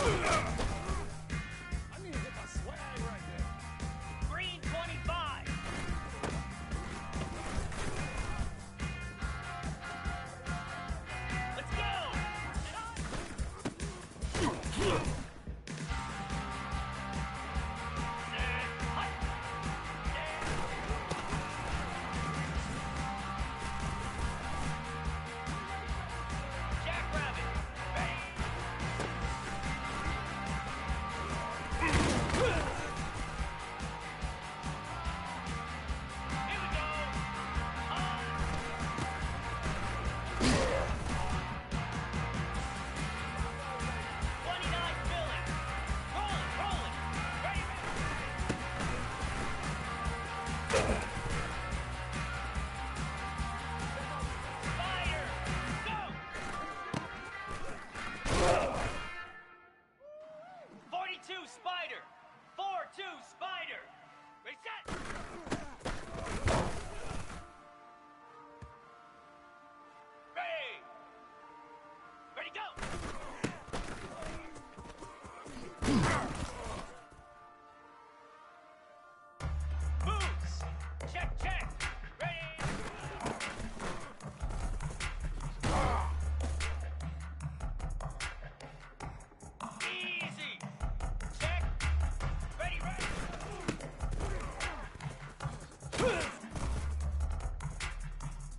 I need to get my swag right there. Green 25. Let's go! Jackrabbit! Bang! Here we go! 29 filling! Rolling! Ready, fire! Go! 42 Spider! 4-2 Spider! Ready, set! Ready! Ready, go! Boots! Check! Ready! Easy! Check! Ready!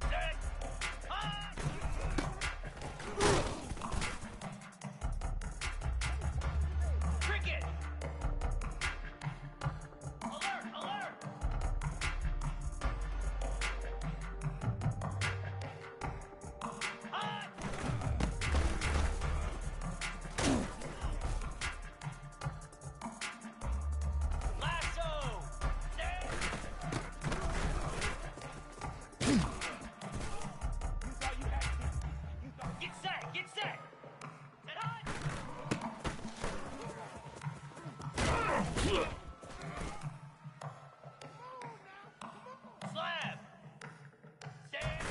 Set! Hot! Cricket! Alert! Hot! Lasso! Set! Get set! Set hot! Slab! Set!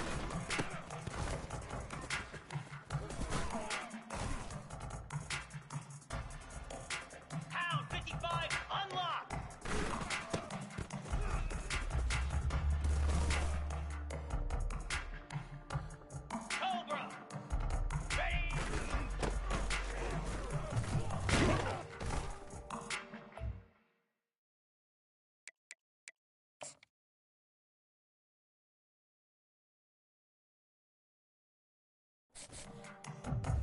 Pound 55, unlock! Cobra! Ready!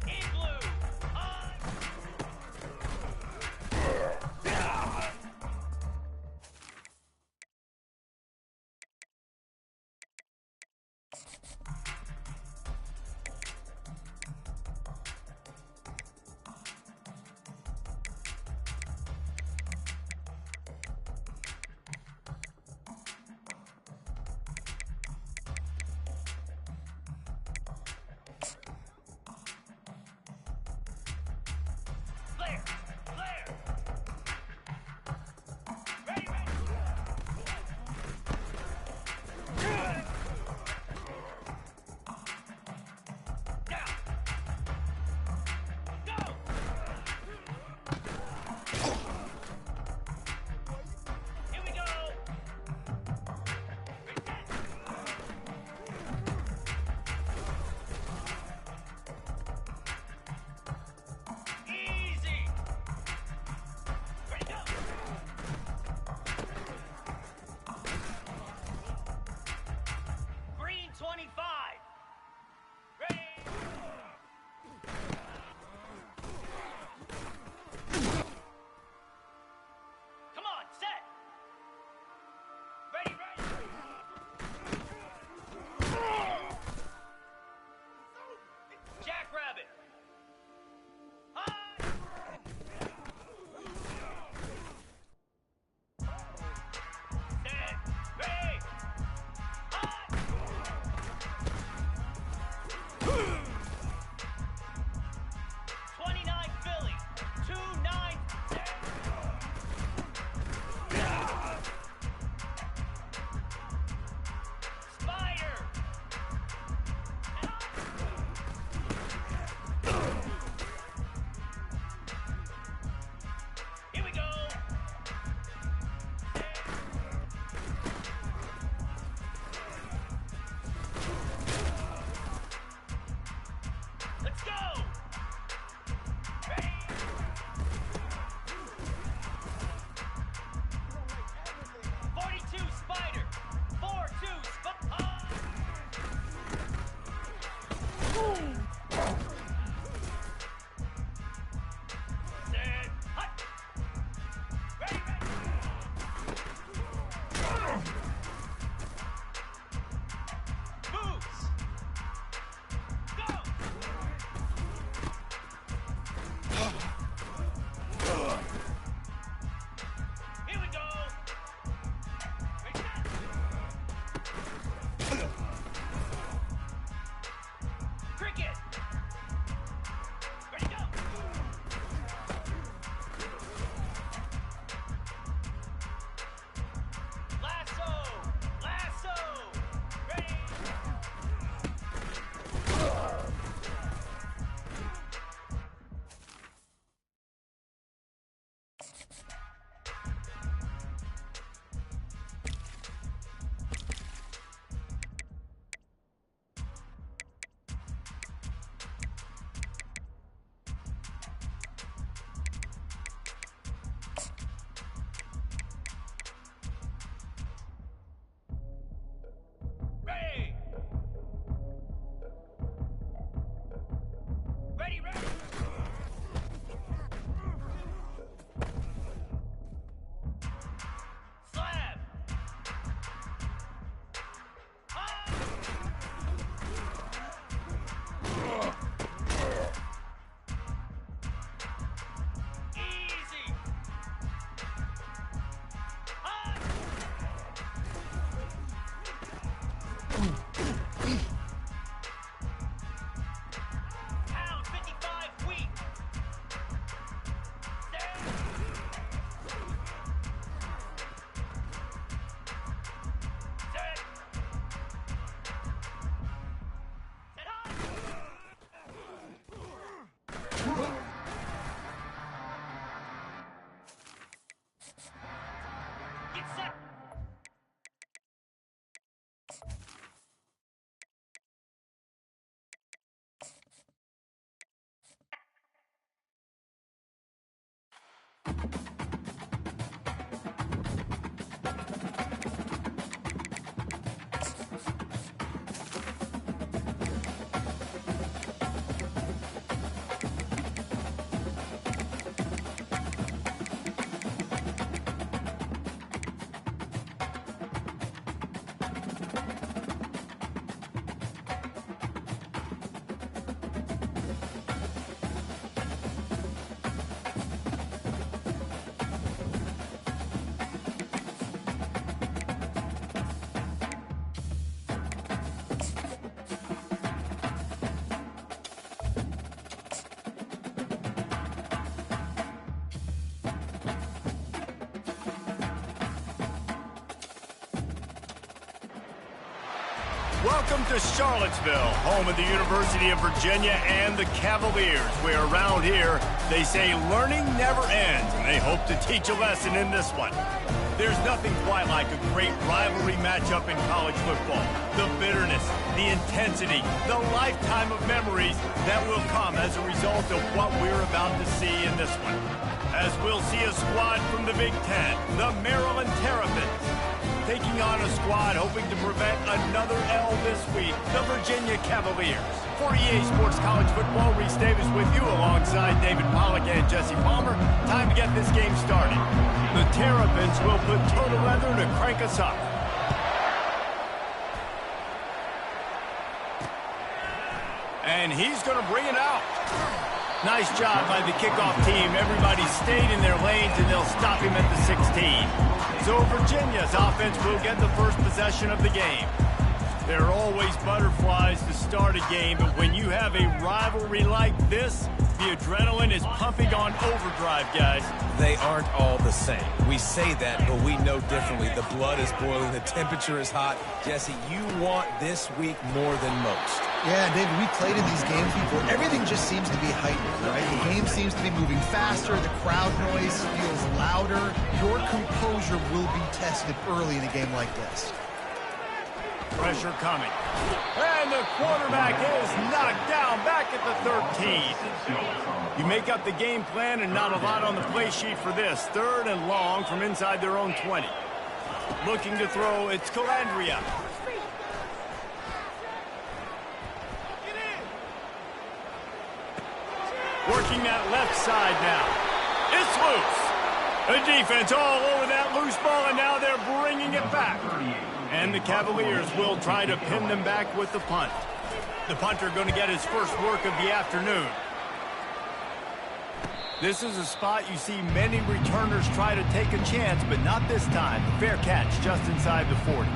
Igloo! On! Welcome to Charlottesville, home of the University of Virginia and the Cavaliers, where around here they say learning never ends, and they hope to teach a lesson in this one. There's nothing quite like a great rivalry matchup in college football. The bitterness, the intensity, the lifetime of memories that will come as a result of what we're about to see in this one. As we'll see a squad from the Big Ten, the Maryland Terrapins, taking on a squad hoping to prevent another L this week, the Virginia Cavaliers. For EA Sports College Football, Reese Davis with you alongside David Pollack and Jesse Palmer. Time to get this game started. The Terrapins will put total leather to crank us up. And he's going to bring it out. Nice job by the kickoff team. Everybody stayed in their lanes, and they'll stop him at the 16. So Virginia's offense will get the first possession of the game. There are always butterflies to start a game, but when you have a rivalry like this, the adrenaline is pumping on overdrive, guys. They aren't all the same. We say that, but we know differently. The blood is boiling. The temperature is hot. Jesse, you want this week more than most. Yeah, David, we played in these games before. Everything just seems to be heightened, right? The game seems to be moving faster. The crowd noise feels louder. Your composure will be tested early in a game like this. Pressure coming. And the quarterback is knocked down back at the 13. You make up the game plan and not a lot on the play sheet for this. 3rd and long from inside their own 20. Looking to throw, it's Calandria. Working that left side now. It's loose. The defense all over that loose ball, and now they're bringing it back. And the Cavaliers will try to pin them back with the punt. The punter going to get his first work of the afternoon. This is a spot you see many returners try to take a chance, but not this time. A fair catch just inside the 40.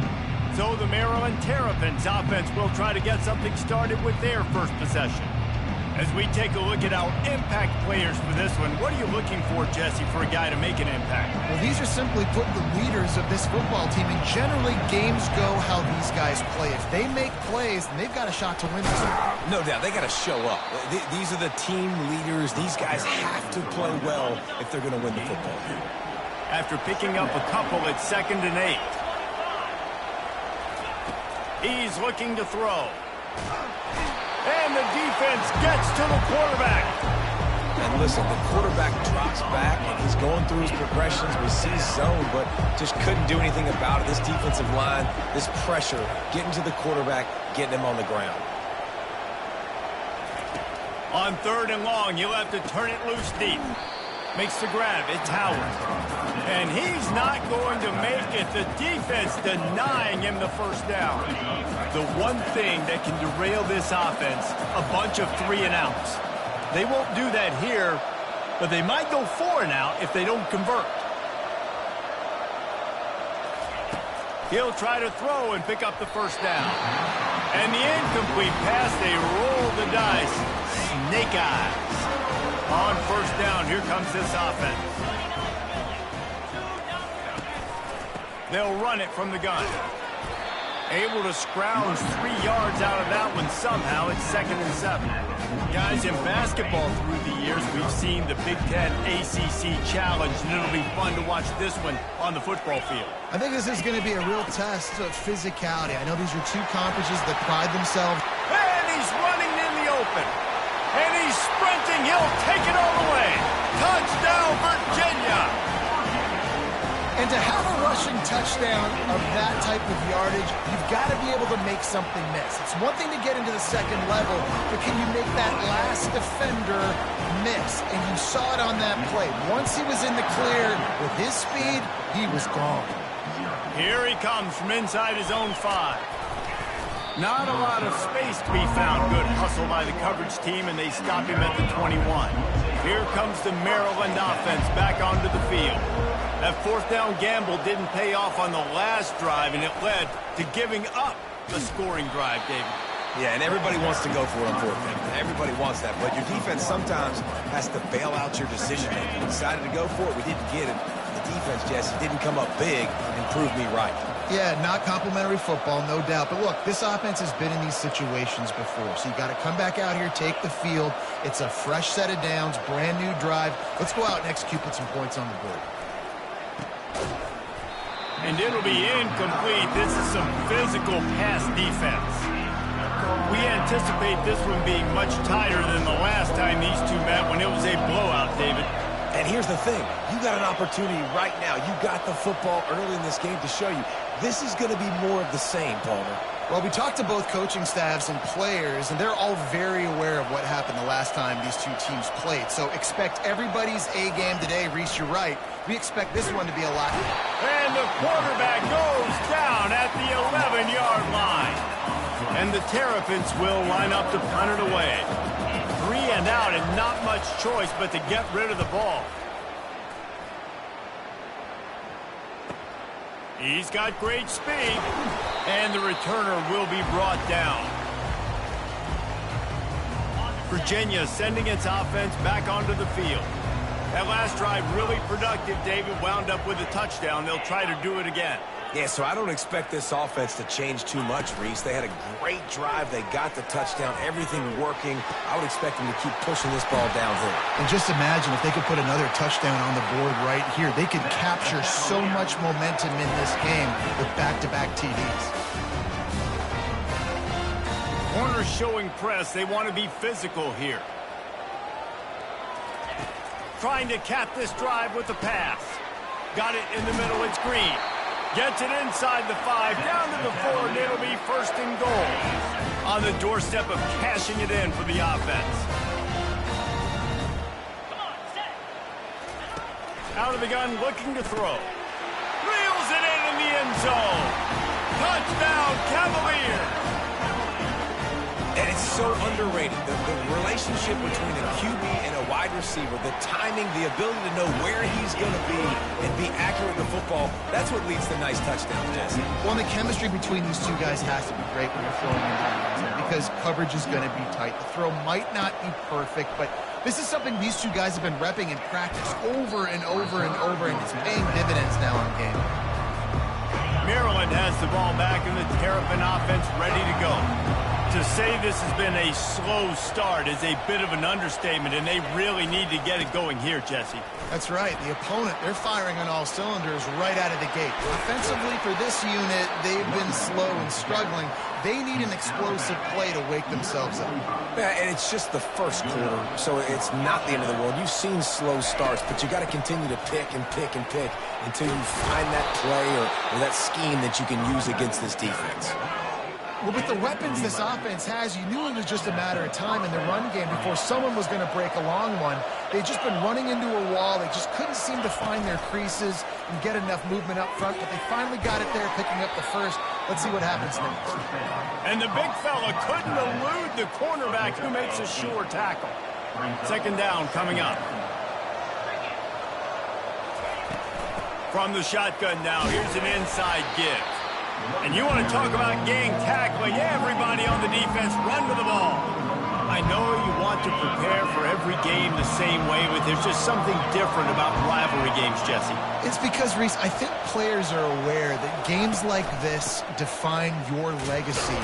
So the Maryland Terrapins offense will try to get something started with their first possession. As we take a look at our impact players for this one, what are you looking for, Jesse, for a guy to make an impact? Well, these are simply put the leaders of this football team, and generally games go how these guys play. If they make plays, then they've got a shot to win this one. No doubt, they got to show up. These are the team leaders. These guys have to play well if they're going to win the football game. After picking up a couple, it's 2nd and 8. He's looking to throw. And the defense gets to the quarterback. And listen, the quarterback drops back, and he's going through his progressions. We see zone, but just couldn't do anything about it. This defensive line, this pressure, getting to the quarterback, getting him on the ground. On 3rd and long, he'll have to turn it loose deep. Makes the grab. It's Howard. And he's not going to make it. The defense denying him the first down. The one thing that can derail this offense, a bunch of 3 and outs. They won't do that here, but they might go 4 and out if they don't convert. He'll try to throw and pick up the first down. And the incomplete pass, they roll the dice. Snake eyes. On first down, here comes this offense. They'll run it from the gun. Able to scrounge 3 yards out of that one somehow. It's 2nd and 7. Guys, in basketball through the years, we've seen the Big Ten ACC Challenge, and it'll be fun to watch this one on the football field. I think this is going to be a real test of physicality. I know these are 2 conferences that pride themselves. And he's running in the open. And he's sprinting. He'll take it all the way. Touchdown, Virginia. And to have a rushing touchdown of that type of yardage, you've got to be able to make something miss. It's one thing to get into the second level, but can you make that last defender miss? And you saw it on that play. Once he was in the clear with his speed, he was gone. Here he comes from inside his own 5. Not a lot of space to be found. Good hustle by the coverage team, and they stop him at the 21. Here comes the Maryland offense back onto the field. That fourth down gamble didn't pay off on the last drive, and it led to giving up the scoring drive, David. Yeah, and everybody wants to go for it on fourth down. Everybody wants that, but your defense sometimes has to bail out your decision-making. We decided to go for it. We didn't get it. The defense, Jesse, didn't come up big and prove me right. Yeah, not complimentary football, no doubt. But look, this offense has been in these situations before. So you got to come back out here, take the field. It's a fresh set of downs, brand new drive. Let's go out and execute, put some points on the board. And it'll be incomplete. This is some physical pass defense. We anticipate this one being much tighter than the last time these two met when it was a blowout, David. And here's the thing. You got an opportunity right now. You got the football early in this game to show you. This is going to be more of the same, Palmer. Well, we talked to both coaching staffs and players, and they're all very aware of what happened the last time these two teams played. So expect everybody's A game today. Reese, you're right. We expect this one to be a lot. And the quarterback goes down at the 11-yard line. And the Terrapins will line up to punt it away. 3 and out, and not much choice but to get rid of the ball. He's got great speed, and the returner will be brought down. Virginia sending its offense back onto the field. That last drive really productive. David wound up with a touchdown. They'll try to do it again. Yeah, so I don't expect this offense to change too much, Reese. They had a great drive. They got the touchdown, everything working. I would expect them to keep pushing this ball downhill. And just imagine if they could put another touchdown on the board right here. They could capture so much momentum in this game with back-to-back TDs. Corners showing press. They want to be physical here. Trying to cap this drive with the pass. Got it in the middle. It's Green. Gets it inside the 5, down to the 4, and it'll be 1st and goal. On the doorstep of cashing it in for the offense. Out of the gun, looking to throw. Reels it in the end zone. Touchdown, Cavaliers. And it's so underrated. The relationship between a QB and a wide receiver, the timing, the ability to know where he's going to be and be accurate with the football, that's what leads to nice touchdowns, Jesse. Well, the chemistry between these two guys has to be great when you're throwing into the end zone because coverage is going to be tight. The throw might not be perfect, but this is something these two guys have been repping in practice over and over and over, and it's paying dividends now in game. Maryland has the ball back, and the Terrapin offense ready to go. To say this has been a slow start is a bit of an understatement, and they really need to get it going here, Jesse. That's right. The opponent, they're firing on all cylinders right out of the gate. Offensively, for this unit, they've been slow and struggling. They need an explosive play to wake themselves up. Yeah, and it's just the first quarter, so it's not the end of the world. You've seen slow starts, but you got to continue to pick and pick and pick until you find that play or that scheme that you can use against this defense. Well, with the weapons this offense has, you knew it was just a matter of time in the run game before someone was going to break a long one. They've just been running into a wall. They just couldn't seem to find their creases and get enough movement up front, but they finally got it there, picking up the first. Let's see what happens next. And the big fella couldn't elude the cornerback who makes a sure tackle. 2nd down coming up. From the shotgun now, here's an inside give. And you want to talk about gang tackling, everybody on the defense run to the ball. I know you want to prepare for every game the same way, but there's just something different about rivalry games, Jesse. It's because, Reese, I think players are aware that games like this define your legacy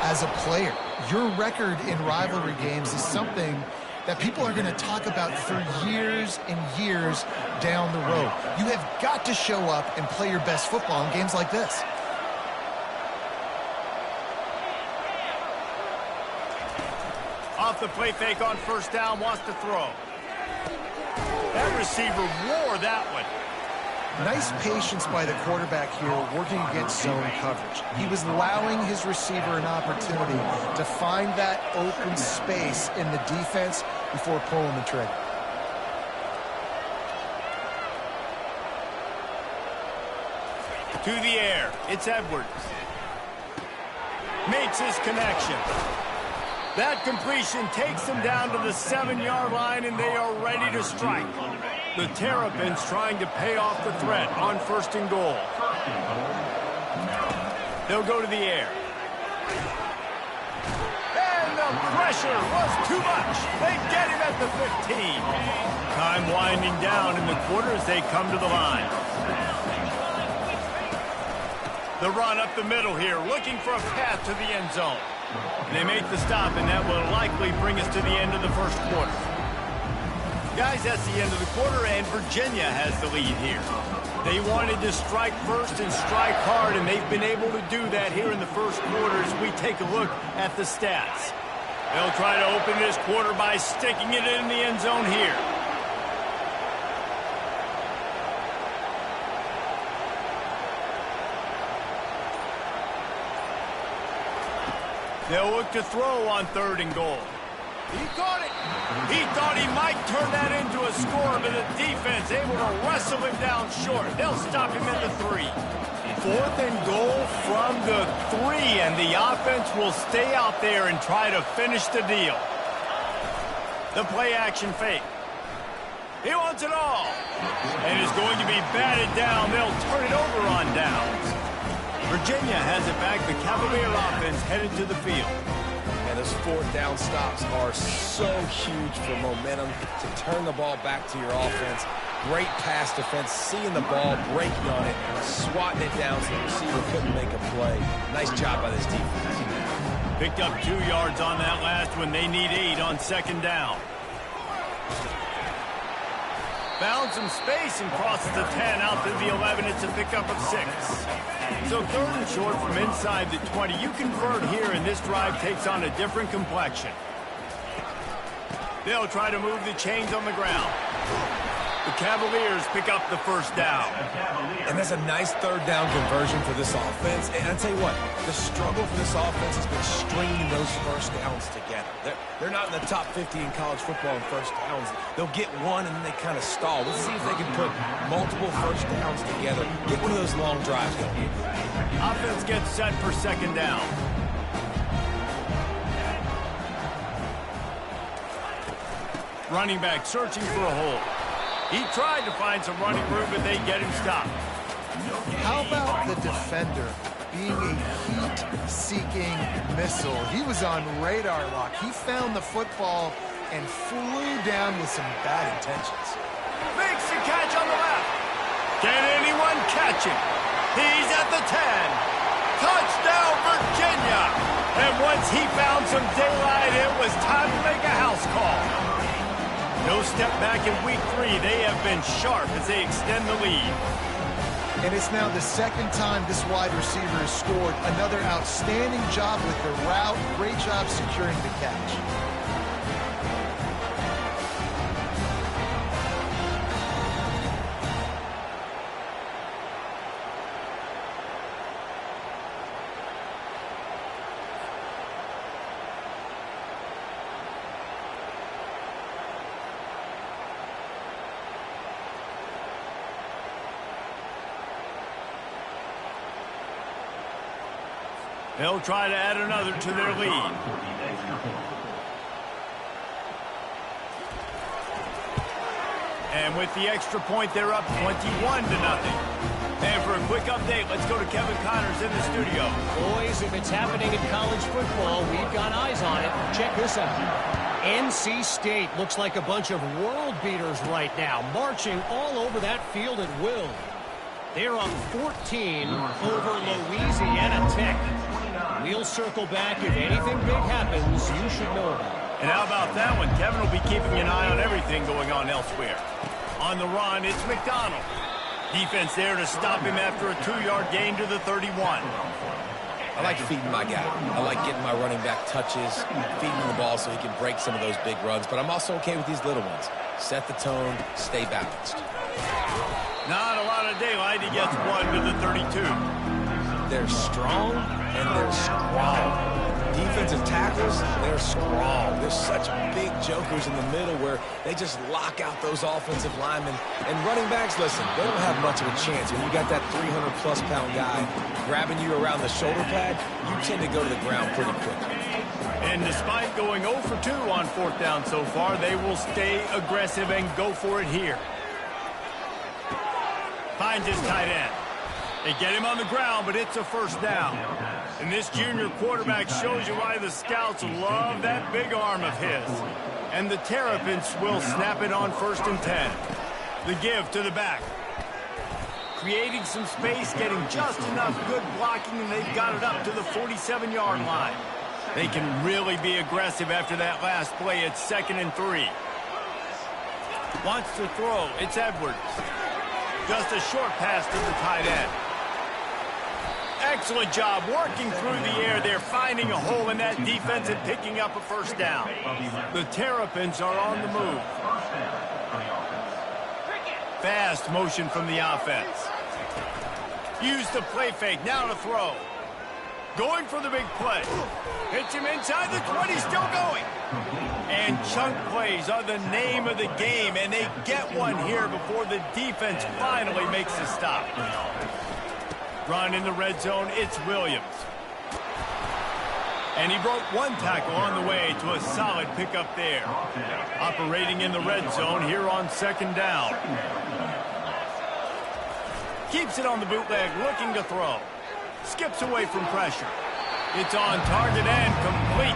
as a player. Your record in rivalry games is something that people are going to talk about for years and years down the road. You have got to show up and play your best football in games like this. Off the play fake on first down, wants to throw. That receiver wore that one. Nice patience by the quarterback here working against zone coverage. He was allowing his receiver an opportunity to find that open space in the defense before pulling the trigger. To the air, it's Edwards. Makes his connection. That completion takes them down to the 7-yard line, and they are ready to strike. The Terrapins trying to pay off the threat on 1st and goal. They'll go to the air. And the pressure was too much. They get him at the 15. Time winding down in the quarter as they come to the line. The run up the middle here, looking for a path to the end zone. They make the stop, and that will likely bring us to the end of the first quarter. Guys, that's the end of the quarter, and Virginia has the lead here. They wanted to strike first and strike hard, and they've been able to do that here in the first quarter as we take a look at the stats. They'll try to open this quarter by sticking it in the end zone here. They'll look to throw on 3rd and goal. He caught it. He thought he might turn that into a score, but the defense able to wrestle him down short. They'll stop him at the 3. 4th and goal from the 3, and the offense will stay out there and try to finish the deal. The play action fake. He wants it all. And is going to be batted down. They'll turn it over on downs. Virginia has it back. The Cavalier offense headed to the field. And those 4th down stops are so huge for momentum to turn the ball back to your offense. Great pass defense, seeing the ball, breaking on it, swatting it down so the receiver couldn't make a play. Nice job by this defense. Picked up 2 yards on that last one. They need 8 on 2nd down. Found some space and crosses the 10 out to the 11. It's a pickup of 6. So 3rd and short from inside the 20. You convert here, and this drive takes on a different complexion. They'll try to move the chains on the ground. The Cavaliers pick up the 1st down. And that's a nice 3rd down conversion for this offense. And I'll tell you what, the struggle for this offense has been stringing those 1st downs together. They're not in the top 50 in college football in 1st downs. They'll get one, and then they kind of stall. Let's see if they can put multiple 1st downs together. Get one of those long drives going. Offense gets set for 2nd down. Running back searching for a hole. He tried to find some running room, but they get him stopped. How about the defender being a heat-seeking missile? He was on radar lock. He found the football and flew down with some bad intentions. Makes the catch on the left. Can anyone catch him? He's at the 10. Touchdown, Virginia. And once he found some daylight, it was time to make a house call. No step back in week 3. They have been sharp as they extend the lead. And it's now the 2nd time this wide receiver has scored. Another outstanding job with the route. Great job securing the catch. They'll try to add another to their lead. And with the extra point, they're up 21-0. And for a quick update, let's go to Kevin Connors in the studio. Boys, if it's happening in college football, we've got eyes on it. Check this out. NC State looks like a bunch of world beaters right now, marching all over that field at will. They're up 14 over Louisiana Tech. We'll circle back. If anything big happens, you should know about it. And how about that one? Kevin will be keeping an eye on everything going on elsewhere. On the run, it's McDonald. Defense there to stop him after a 2-yard gain to the 31. I like feeding my guy. I like getting my running back touches, feeding him the ball so he can break some of those big runs. But I'm also okay with these little ones. Set the tone, stay balanced. Not a lot of daylight. He gets 1 to the 32. They're strong and they're strong. Defensive tackles, they're strong. They're such big jokers in the middle where they just lock out those offensive linemen. And running backs, listen, they don't have much of a chance. When you got that 300-plus pound guy grabbing you around the shoulder pad, you tend to go to the ground pretty quickly. And despite going 0 for 2 on 4th down so far, they will stay aggressive and go for it here. Finds his tight end. They get him on the ground, but it's a 1st down. And this junior quarterback shows you why the scouts love that big arm of his. And the Terrapins will snap it on 1st and 10. The give to the back. Creating some space, getting just enough good blocking, and they've got it up to the 47-yard line. They can really be aggressive after that last play. It's 2nd and 3. Wants to throw. It's Edwards. Just a short pass to the tight end. Excellent job working through the air there, finding a hole in that defense and picking up a 1st down. The Terrapins are on the move. Fast motion from the offense. Use the play fake, now to throw. Going for the big play. Hits him inside the 20, still going. And chunk plays are the name of the game, and they get one here before the defense finally makes a stop. Run in the red zone, it's Williams. And he broke 1 tackle on the way to a solid pickup there. Operating in the red zone here on 2nd down. Keeps it on the bootleg, looking to throw. Skips away from pressure. It's on target and complete.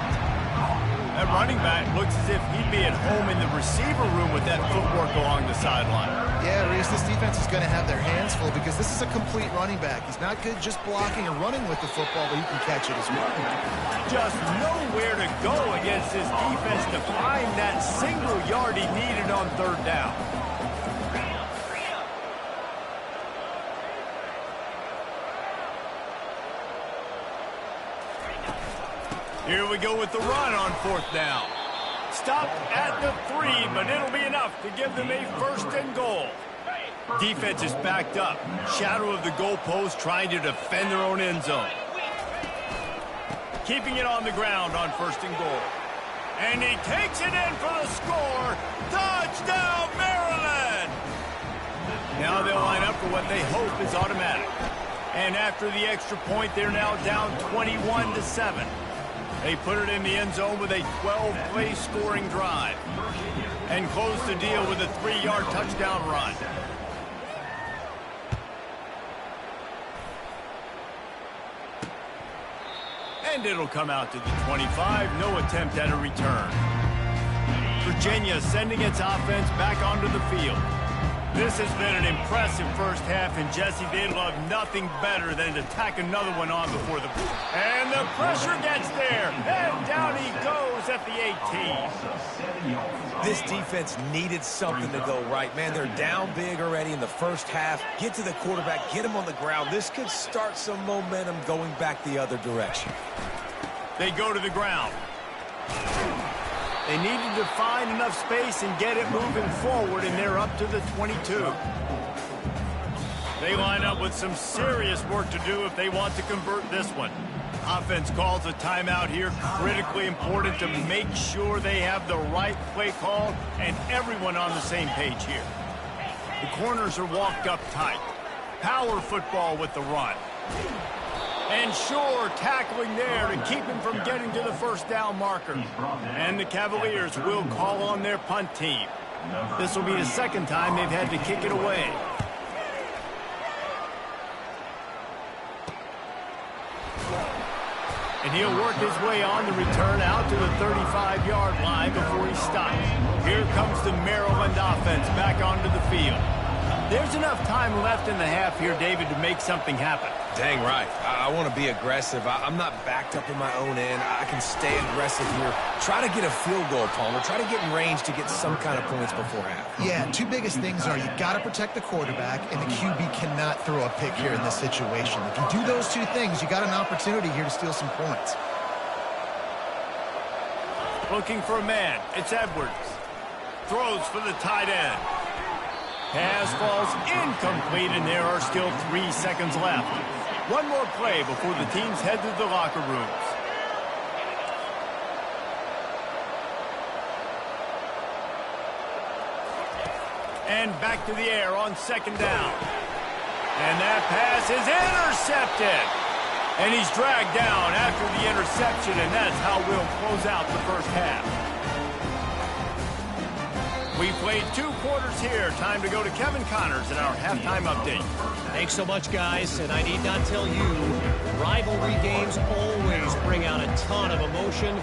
That running back looks as if he'd be at home in the receiver room with that footwork along the sideline. Yeah, Reese, this defense is going to have their hands full because this is a complete running back. He's not good just blocking or running with the football, but he can catch it as well. Just nowhere to go against this defense to find that single yard he needed on 3rd down. Here we go with the run on 4th down. Stopped at the 3, but it'll be enough to give them a 1st and goal. Defense is backed up. Shadow of the goalpost trying to defend their own end zone. Keeping it on the ground on 1st and goal. And he takes it in for the score. Touchdown, Maryland! Now they'll line up for what they hope is automatic. And after the extra point, they're now down 21-7. They put it in the end zone with a 12-play scoring drive and close the deal with a 3-yard touchdown run. And it'll come out to the 25. No attempt at a return. Virginia sending its offense back onto the field. This has been an impressive 1st half, and Jesse, they'd love nothing better than to tack another one on before the... And the pressure gets there, and down he goes at the 18. This defense needed something to go right. Man, they're down big already in the 1st half. Get to the quarterback, get him on the ground. This could start some momentum going back the other direction. They go to the ground. They needed to find enough space and get it moving forward, and they're up to the 22. They line up with some serious work to do if they want to convert this one. Offense calls a timeout here, critically important to make sure they have the right play call and everyone on the same page here. The corners are walked up tight. Power football with the run. And sure, tackling there to keep him from getting to the 1st down marker. And the Cavaliers will call on their punt team. This will be the 2nd time they've had to kick it away. And he'll work his way on the return out to the 35-yard line before he stops. Here comes the Maryland offense back onto the field. There's enough time left in the half here, David, to make something happen. Dang right. I want to be aggressive. I'm not backed up in my own end. I can stay aggressive here. Try to get a field goal, Palmer. Try to get in range to get some kind of points before half. Yeah, two biggest things are you got to protect the quarterback, and the QB cannot throw a pick here in this situation. If you do those two things, you got an opportunity here to steal some points. Looking for a man. It's Edwards. Throws for the tight end. Pass falls incomplete, and there are still 3 seconds left. One more play before the teams head to the locker rooms. And back to the air on second down. And that pass is intercepted. And he's dragged down after the interception, and that's how we'll close out the first half. We played 2 quarters here. Time to go to Kevin Connors in our halftime update. Thanks so much, guys. And I need not tell you, rivalry games always bring out a ton of emotion.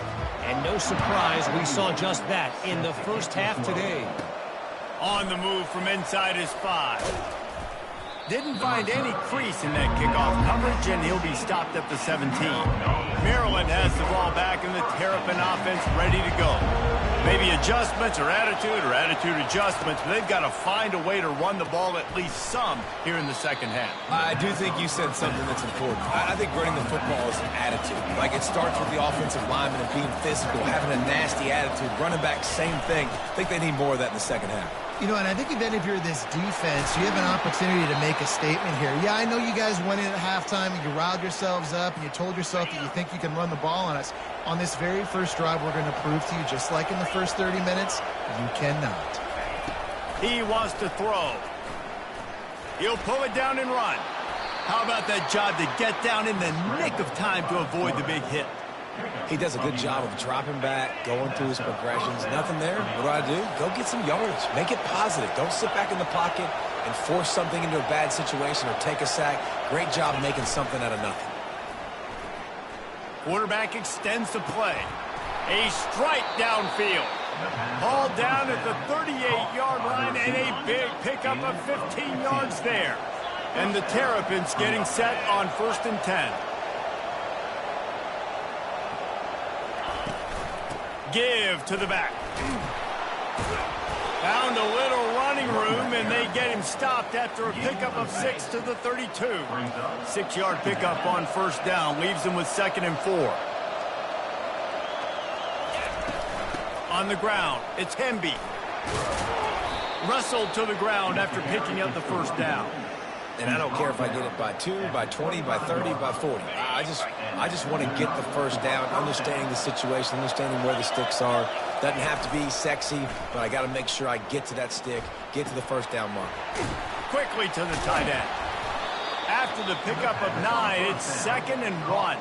And no surprise, we saw just that in the first half today. On the move from inside his 5. Didn't find any crease in that kickoff coverage, and he'll be stopped at the 17. Maryland has the ball back, and the Terrapin offense ready to go. Maybe adjustments or attitude adjustments, but they've got to find a way to run the ball at least some here in the second half. I do think you said something that's important. I think running the football is an attitude. Like, it starts with the offensive lineman and being physical, having a nasty attitude. Running back, same thing. I think they need more of that in the second half. You know, and I think even if you're this defense, you have an opportunity to make a statement here. Yeah, I know you guys went in at halftime and you riled yourselves up and you told yourself that you think you can run the ball on us. On this very first drive, we're going to prove to you, just like in the first 30 minutes, you cannot. He wants to throw. He'll pull it down and run. How about that job to get down in the nick of time to avoid the big hit? He does a good job of dropping back, going through his progressions. Nothing there. What do? Go get some yards. Make it positive. Don't sit back in the pocket and force something into a bad situation or take a sack. Great job making something out of nothing. Quarterback extends the play. A strike downfield. Hauled down at the 38-yard line, and a big pickup of 15 yards there. And the Terrapins getting set on 1st and 10. Give to the back. Found a little running room, and they get him stopped after a pickup of 6 to the 32. 6-yard pickup on 1st down leaves them with 2nd and 4. On the ground, it's Hemby. Wrestled to the ground after picking up the 1st down. And I don't care if I get it by 2, by 20, by 30, by 40. I just want to get the 1st down, understanding the situation, understanding where the sticks are. Doesn't have to be sexy, but I got to make sure I get to that stick, get to the 1st down mark. Quickly to the tight end. After the pickup of 9, it's 2nd and 1.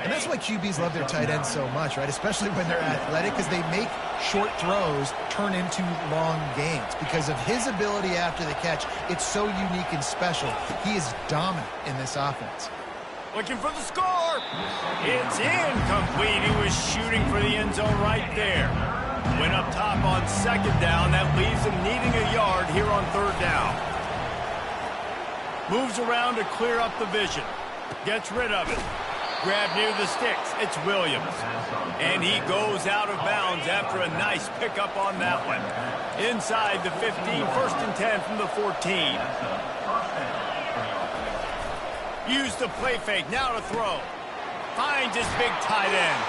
And that's why QBs love their tight ends so much, right? Especially when they're athletic, because they make short throws turn into long gains. Because of his ability after the catch, it's so unique and special. He is dominant in this offense. Looking for the score. It's incomplete. He was shooting for the end zone right there. Went up top on 2nd down. That leaves him needing a yard here on 3rd down. Moves around to clear up the vision. Gets rid of it. Grab near the sticks. It's Williams. And he goes out of bounds after a nice pickup on that one. Inside the 15, 1st and 10 from the 14. Use the play fake. Now to throw. Finds his big tight end.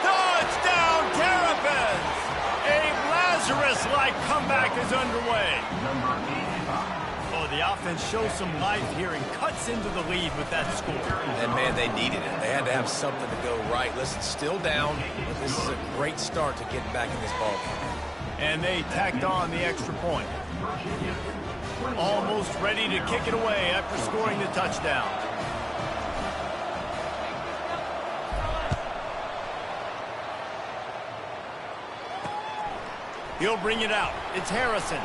Touchdown, Terrapins! A Lazarus-like comeback is underway. Oh, the offense shows some life here and cuts into the lead with that score. And, man, they needed it. They had to have something to go right. Listen, still down, but this is a great start to getting back in this ballgame. And they tacked on the extra point. Almost ready to kick it away after scoring the touchdown. He'll bring it out. It's Harrison.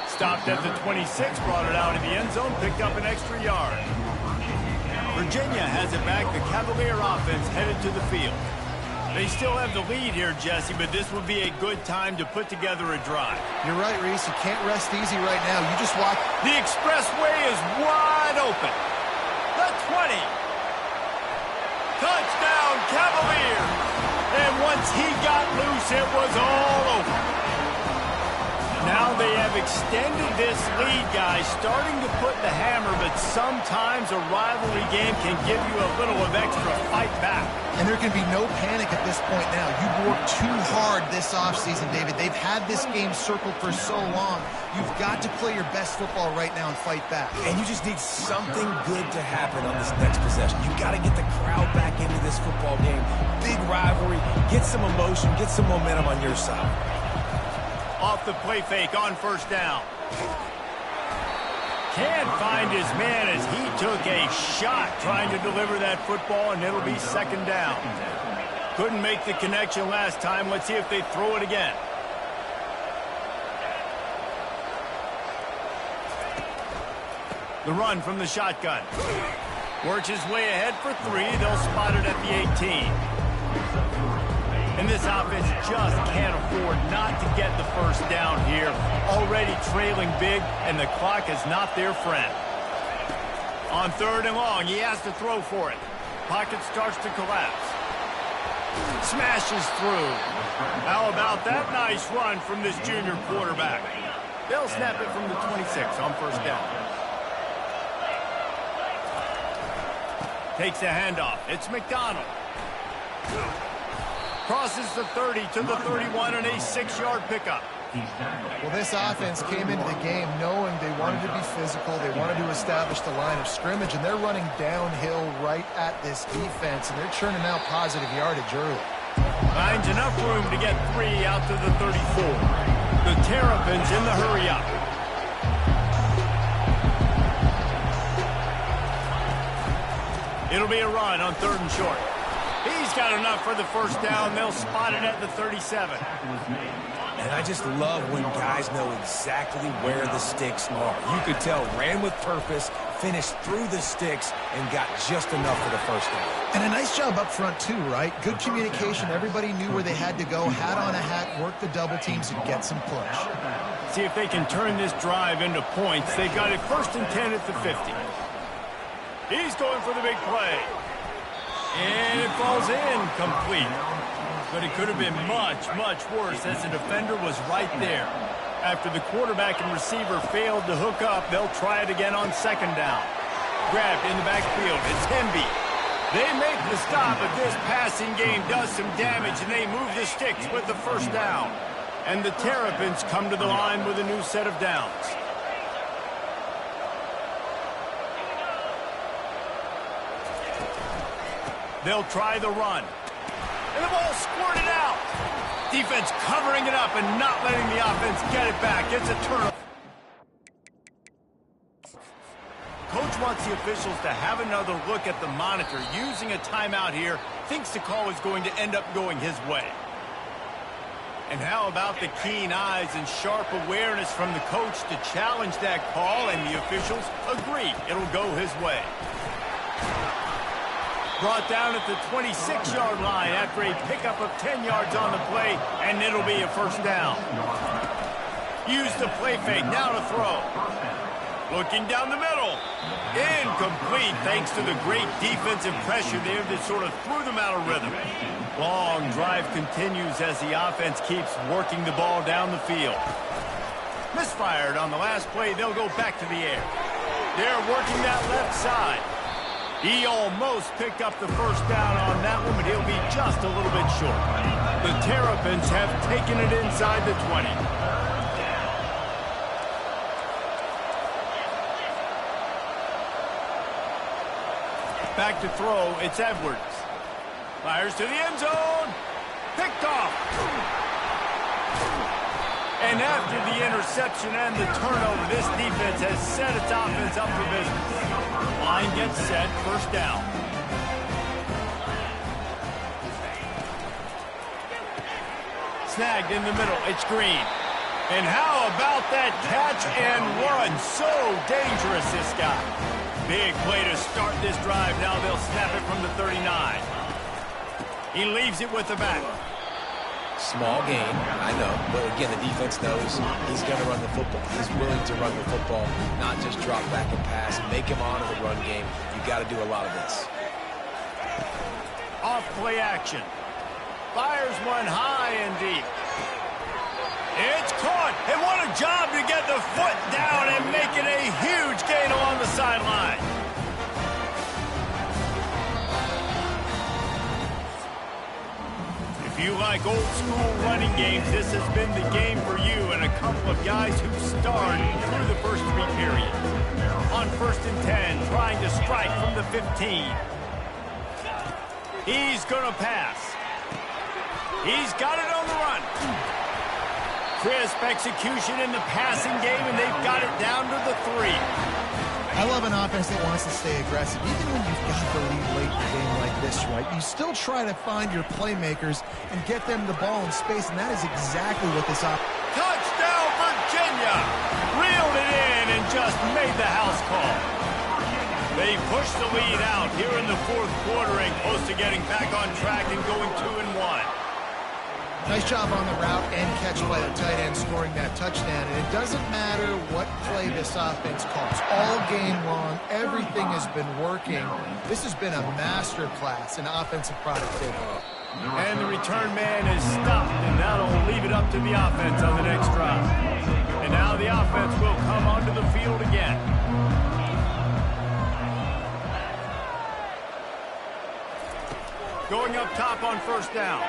Stopped at the 26, brought it out in the end zone, picked up an extra yard. Virginia has it back. The Cavalier offense headed to the field. They still have the lead here, Jesse, but this would be a good time to put together a drive. You're right, Reese. You can't rest easy right now. You just watch. The expressway is wide open. The 20. Touchdown, Cavaliers. And once he got loose, it was all over. Now they have extended this lead, guys, starting to put the hammer, but sometimes a rivalry game can give you a little of extra fight back. And there can be no panic at this point now. You've worked too hard this offseason, David. They've had this game circled for so long. You've got to play your best football right now and fight back. And you just need something good to happen on this next possession. You got to get the crowd back into this football game. Big rivalry. Get some emotion. Get some momentum on your side. Off the play fake on first down. Can't find his man as he took a shot trying to deliver that football, and it'll be second down. Couldn't make the connection last time. Let's see if they throw it again. The run from the shotgun. Works his way ahead for 3. They'll spot it at the 18. And this offense just can't afford not to get the first down here. Already trailing big, and the clock is not their friend. On third and long, he has to throw for it. Pocket starts to collapse. Smashes through. How about that nice run from this junior quarterback? They'll snap it from the 26 on first down. Takes a handoff. It's McDonald. Crosses the 30 to the 31 and a 6-yard pickup. Well, this offense came into the game knowing they wanted to be physical. They wanted to establish the line of scrimmage, and they're running downhill right at this defense, and they're churning out positive yardage early. Finds enough room to get 3 out to the 34. The Terrapins in the hurry-up. It'll be a run on third and short. He's got enough for the first down. They'll spot it at the 37. And I just love when guys know exactly where the sticks are. You could tell ran with purpose, finished through the sticks, and got just enough for the first down. And a nice job up front, too, right? Good communication. Everybody knew where they had to go. Hat on a hat, work the double teams, and get some push. See if they can turn this drive into points. They've got it first and 10 at the 50. He's going for the big play. And it falls in complete. But it could have been much, much worse as the defender was right there. After the quarterback and receiver failed to hook up, they'll try it again on second down. Grabbed in the backfield. It's Hemby. They make the stop, but this passing game does some damage, and they move the sticks with the first down. And the Terrapins come to the line with a new set of downs. They'll try the run. And the ball squirted out. Defense covering it up and not letting the offense get it back. It's a turnover. Coach wants the officials to have another look at the monitor. Using a timeout here, thinks the call is going to end up going his way. And how about the keen eyes and sharp awareness from the coach to challenge that call, and the officials agree it'll go his way. Brought down at the 26-yard line after a pickup of 10 yards on the play, and it'll be a first down. Use the play fake, now to throw. Looking down the middle. Incomplete thanks to the great defensive pressure there that sort of threw them out of rhythm. Long drive continues as the offense keeps working the ball down the field. Misfired on the last play, they'll go back to the air. They're working that left side. He almost picked up the first down on that one, but he'll be just a little bit short. The Terrapins have taken it inside the 20. Back to throw, it's Edwards. Fires to the end zone. Picked off. And after the interception and the turnover, this defense has set its offense up for business. Line gets set, first down. Snagged in the middle, it's Green. And how about that catch and run? So dangerous, this guy. Big play to start this drive. Now they'll snap it from the 39. He leaves it with the back. Small game, I know, but again, the defense knows he's going to run the football. He's willing to run the football, not just drop back and pass, make him honor the run game. You got to do a lot of this. Off play action. Fires one high and deep. It's caught, and what a job to get the foot down and make it a huge gain along the sideline. If you like old school running games, this has been the game for you and a couple of guys who starred through the first 3 periods. On 1st and 10, trying to strike from the 15. He's going to pass. He's got it on the run. Crisp execution in the passing game, and they've got it down to the 3. I love an offense that wants to stay aggressive. Even when you've got the lead late in a game like this, right, you still try to find your playmakers and get them the ball in space, and that is exactly what this Touchdown, Virginia! Reeled it in and just made the house call. They push the lead out here in the 4th quarter and close to getting back on track and going 2-1. Nice job on the route and catch by the tight end scoring that touchdown. And it doesn't matter what play this offense calls. All game long, everything has been working. This has been a master class in offensive productivity. And the return man is stopped, and that'll leave it up to the offense on the next drive. And now the offense will come onto the field again. Going up top on 1st down.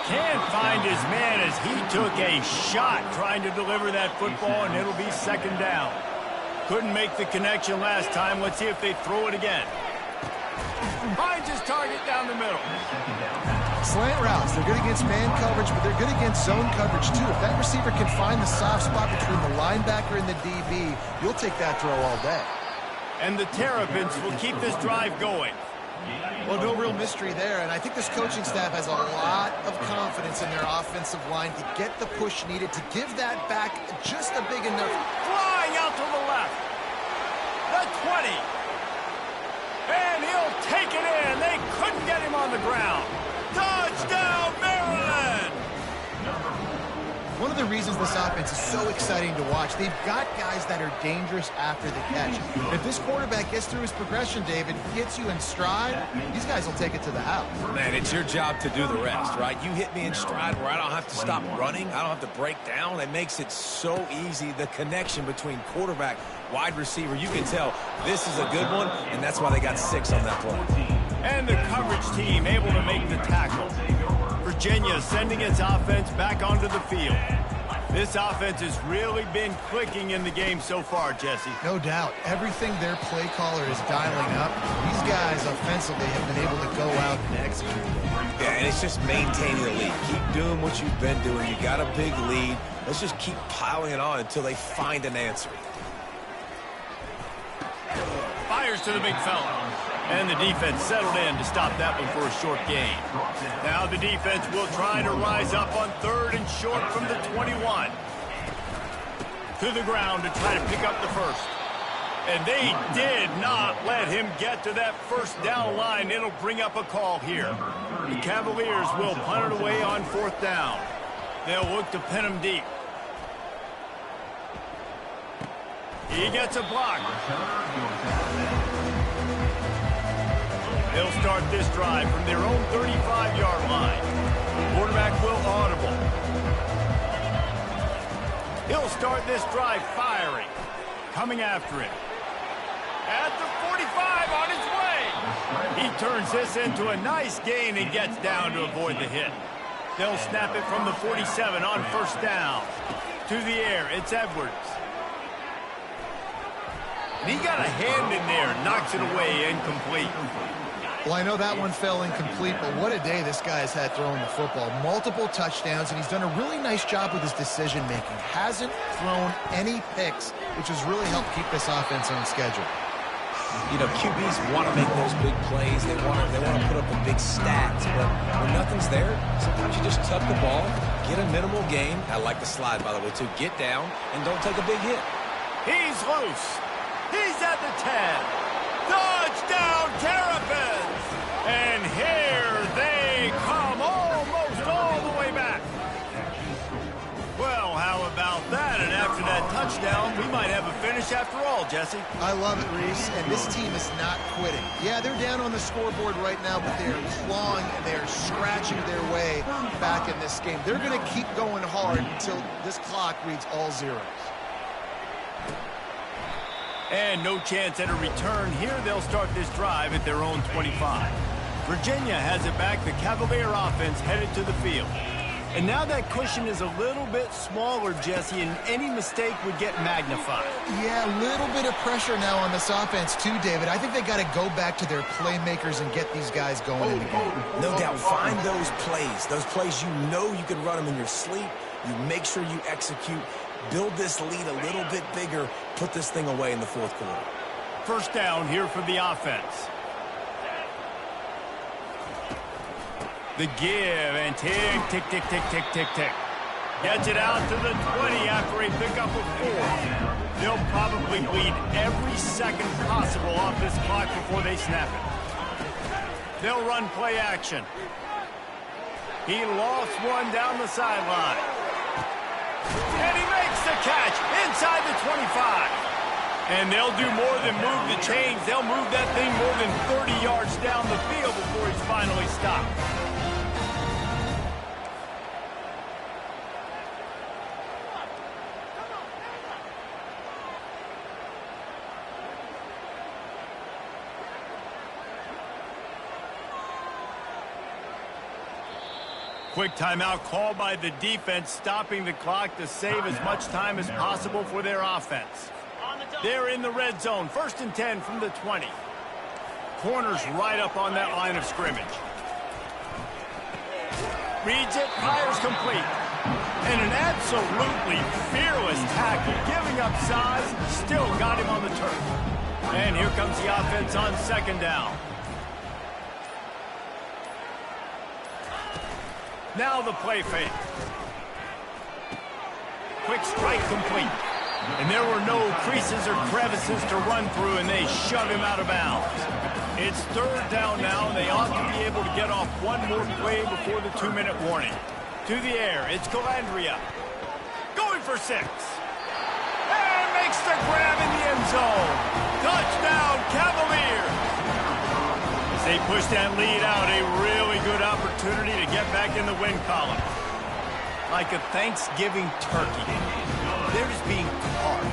Can't find his man as he took a shot trying to deliver that football, and it'll be 2nd down. Couldn't make the connection last time. Let's see if they throw it again. Finds his target down the middle. Slant routes, they're good against man coverage, but they're good against zone coverage too. If that receiver can find the soft spot between the linebacker and the DB, you'll take that throw all day. And the Terrapins will keep this drive going. Well, no real mystery there, and I think this coaching staff has a lot of confidence in their offensive line to get the push needed to give that back just a big enough. Flying out to the left. The 20. And he'll take it in. They couldn't get him on the ground. Touchdown, Maryland! One of the reasons this offense is so exciting to watch, they've got guys that are dangerous after the catch. If this quarterback gets through his progression, David, gets you in stride, these guys will take it to the house. Man, it's your job to do the rest, right? You hit me in stride where I don't have to stop running. I don't have to break down. It makes it so easy. The connection between quarterback, wide receiver, you can tell this is a good one, and that's why they got 6 on that play. And the coverage team able to make the tackle. Virginia sending its offense back onto the field. This offense has really been clicking in the game so far, Jesse. No doubt. Everything their play caller is dialing up, these guys offensively have been able to go out and execute. Yeah, and it's just maintaining the lead. Keep doing what you've been doing. You got a big lead. Let's just keep piling it on until they find an answer. Fires to the big fella. And the defense settled in to stop that one for a short gain. Now the defense will try to rise up on 3rd and short from the 21. To the ground to try to pick up the first. And they did not let him get to that 1st down line. It'll bring up a call here. The Cavaliers will punt it away on 4th down. They'll look to pin him deep. He gets a block. They'll start this drive from their own 35-yard line. Quarterback will audible. He'll start this drive firing. Coming after him. At the 45 on his way. He turns this into a nice gain and gets down to avoid the hit. They'll snap it from the 47 on 1st down. To the air, it's Edwards. And he got a hand in there, knocks it away, incomplete. Well, I know that one fell incomplete, but what a day this guy has had throwing the football. Multiple touchdowns, and he's done a really nice job with his decision-making. Hasn't thrown any picks, which has really helped keep this offense on schedule. You know, QBs want to make those big plays. They want to put up the big stats, but when nothing's there, sometimes you just tuck the ball, get a minimal gain. I like the slide, by the way, too. Get down and don't take a big hit. He's loose. He's at the 10. Touchdown, Terrapins! And here might have a finish after all, Jesse. I love it, Reese, and this team is not quitting. Yeah, they're down on the scoreboard right now, but they're clawing and they're scratching their way back in this game. They're going to keep going hard until this clock reads all zeros. And no chance at a return here. They'll start this drive at their own 25. Virginia has it back. The Cavalier offense headed to the field. And now that cushion is a little bit smaller, Jesse, and any mistake would get magnified. Yeah, a little bit of pressure now on this offense too, David. I think they got to go back to their playmakers and get these guys going in the game. No doubt, find those plays you know you can run them in your sleep. You make sure you execute, build this lead a little bit bigger, put this thing away in the fourth quarter. First down here for the offense. The give and tick, tick, tick, tick, tick, tick, tick. Gets it out to the 20 after a pickup of 4. They'll probably bleed every second possible off this clock before they snap it. They'll run play action. He lost one down the sideline. And he makes the catch inside the 25. And they'll do more than move the chains. They'll move that thing more than 30 yards down the field before he's finally stopped. Quick timeout called by the defense, stopping the clock to save as much time as possible for their offense. They're in the red zone, 1st and 10 from the 20. Corners right up on that line of scrimmage. Reads it, fires complete. And an absolutely fearless tackle, giving up size, still got him on the turf. And here comes the offense on 2nd down. Now the play fake. Quick strike complete. And there were no creases or crevices to run through, and they shove him out of bounds. It's 3rd down now, and they ought to be able to get off one more play before the 2-minute warning. To the air, it's Calandria. Going for 6. And makes the grab in the end zone. Touchdown, Cavaliers. As they push that lead out, a really good opportunity to get back in the win column. Like a Thanksgiving turkey. They're just being carved.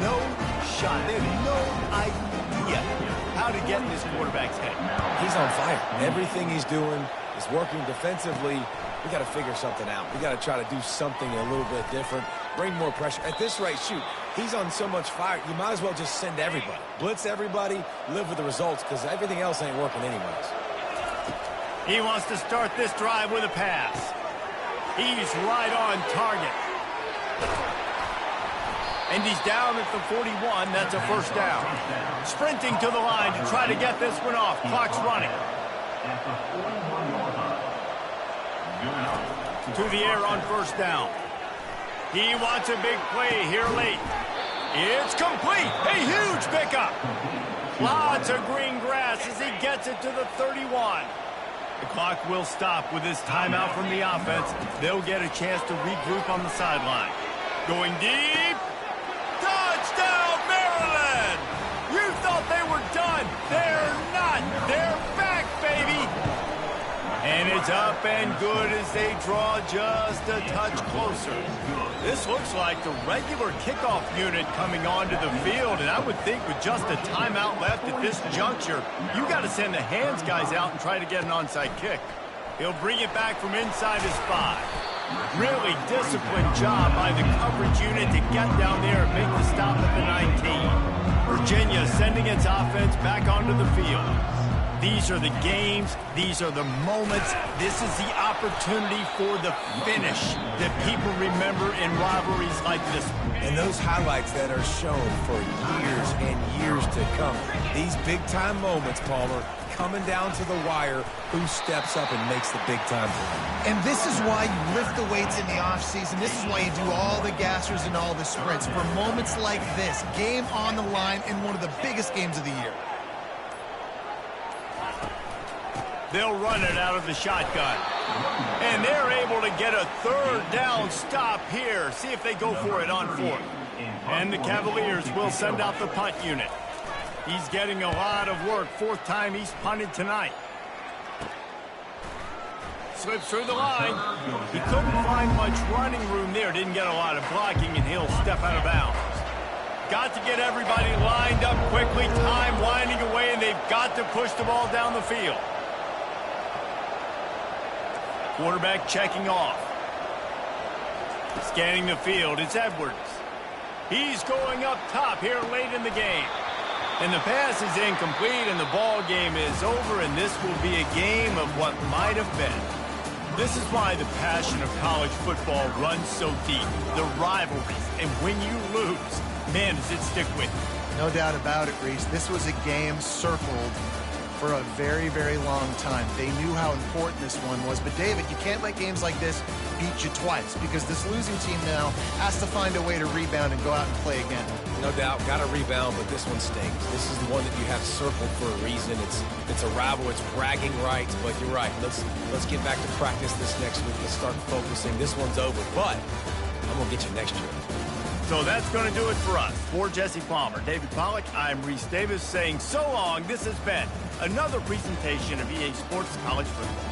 No shot. They have no idea how to get in this quarterback's head. He's on fire. Everything he's doing is working defensively. We got to figure something out. We got to try to do something a little bit different. Bring more pressure. At this rate, shoot, he's on so much fire, you might as well just send everybody. Blitz everybody, live with the results, because everything else ain't working anyways. He wants to start this drive with a pass. He's right on target. And he's down at the 41. That's a 1st down. Sprinting to the line to try to get this one off. Clock's running. To the air on 1st down. He wants a big play here late. It's complete. A huge pickup. Lots of green grass as he gets it to the 31. The clock will stop with this timeout from the offense. They'll get a chance to regroup on the sideline. Going deep. Touchdown, Maryland! You thought they were done. They're not. They're back, baby. And it's up and good as they draw just a touch closer. This looks like the regular kickoff unit coming onto the field, and I would think with just a timeout left at this juncture, you got to send the hands guys out and try to get an onside kick. He'll bring it back from inside his 5. Really disciplined job by the coverage unit to get down there and make the stop at the 19. Virginia sending its offense back onto the field. These are the games. These are the moments. This is the opportunity for the finish that people remember in rivalries like this one. And those highlights that are shown for years and years to come. These big-time moments, Palmer, coming down to the wire, who steps up and makes the big-time play. And this is why you lift the weights in the offseason. This is why you do all the gassers and all the sprints. For moments like this, game on the line in one of the biggest games of the year. They'll run it out of the shotgun. And they're able to get a 3rd down stop here. See if they go for it on 4th. And the Cavaliers will send out the punt unit. He's getting a lot of work. Fourth time he's punted tonight. Slips through the line. He couldn't find much running room there. Didn't get a lot of blocking, and he'll step out of bounds. Got to get everybody lined up quickly. Time winding away, and they've got to push the ball down the field. Quarterback checking off. Scanning the field, it's Edwards. He's going up top here late in the game. And the pass is incomplete, and the ball game is over, and this will be a game of what might have been. This is why the passion of college football runs so deep. The rivalries, and when you lose, man, does it stick with you. No doubt about it, Reese. This was a game circled for a very, very long time. They knew how important this one was. But, David, you can't let games like this beat you twice, because this losing team now has to find a way to rebound and go out and play again. No doubt, got to rebound, but this one stinks. This is the one that you have circled for a reason. It's a rival, it's bragging rights, but you're right. Let's get back to practice this next week. Let's start focusing. This one's over, but I'm going to get you next year. So that's going to do it for us. For Jesse Palmer, David Pollack, I'm Reese Davis saying so long. This has been another presentation of EA Sports College Football.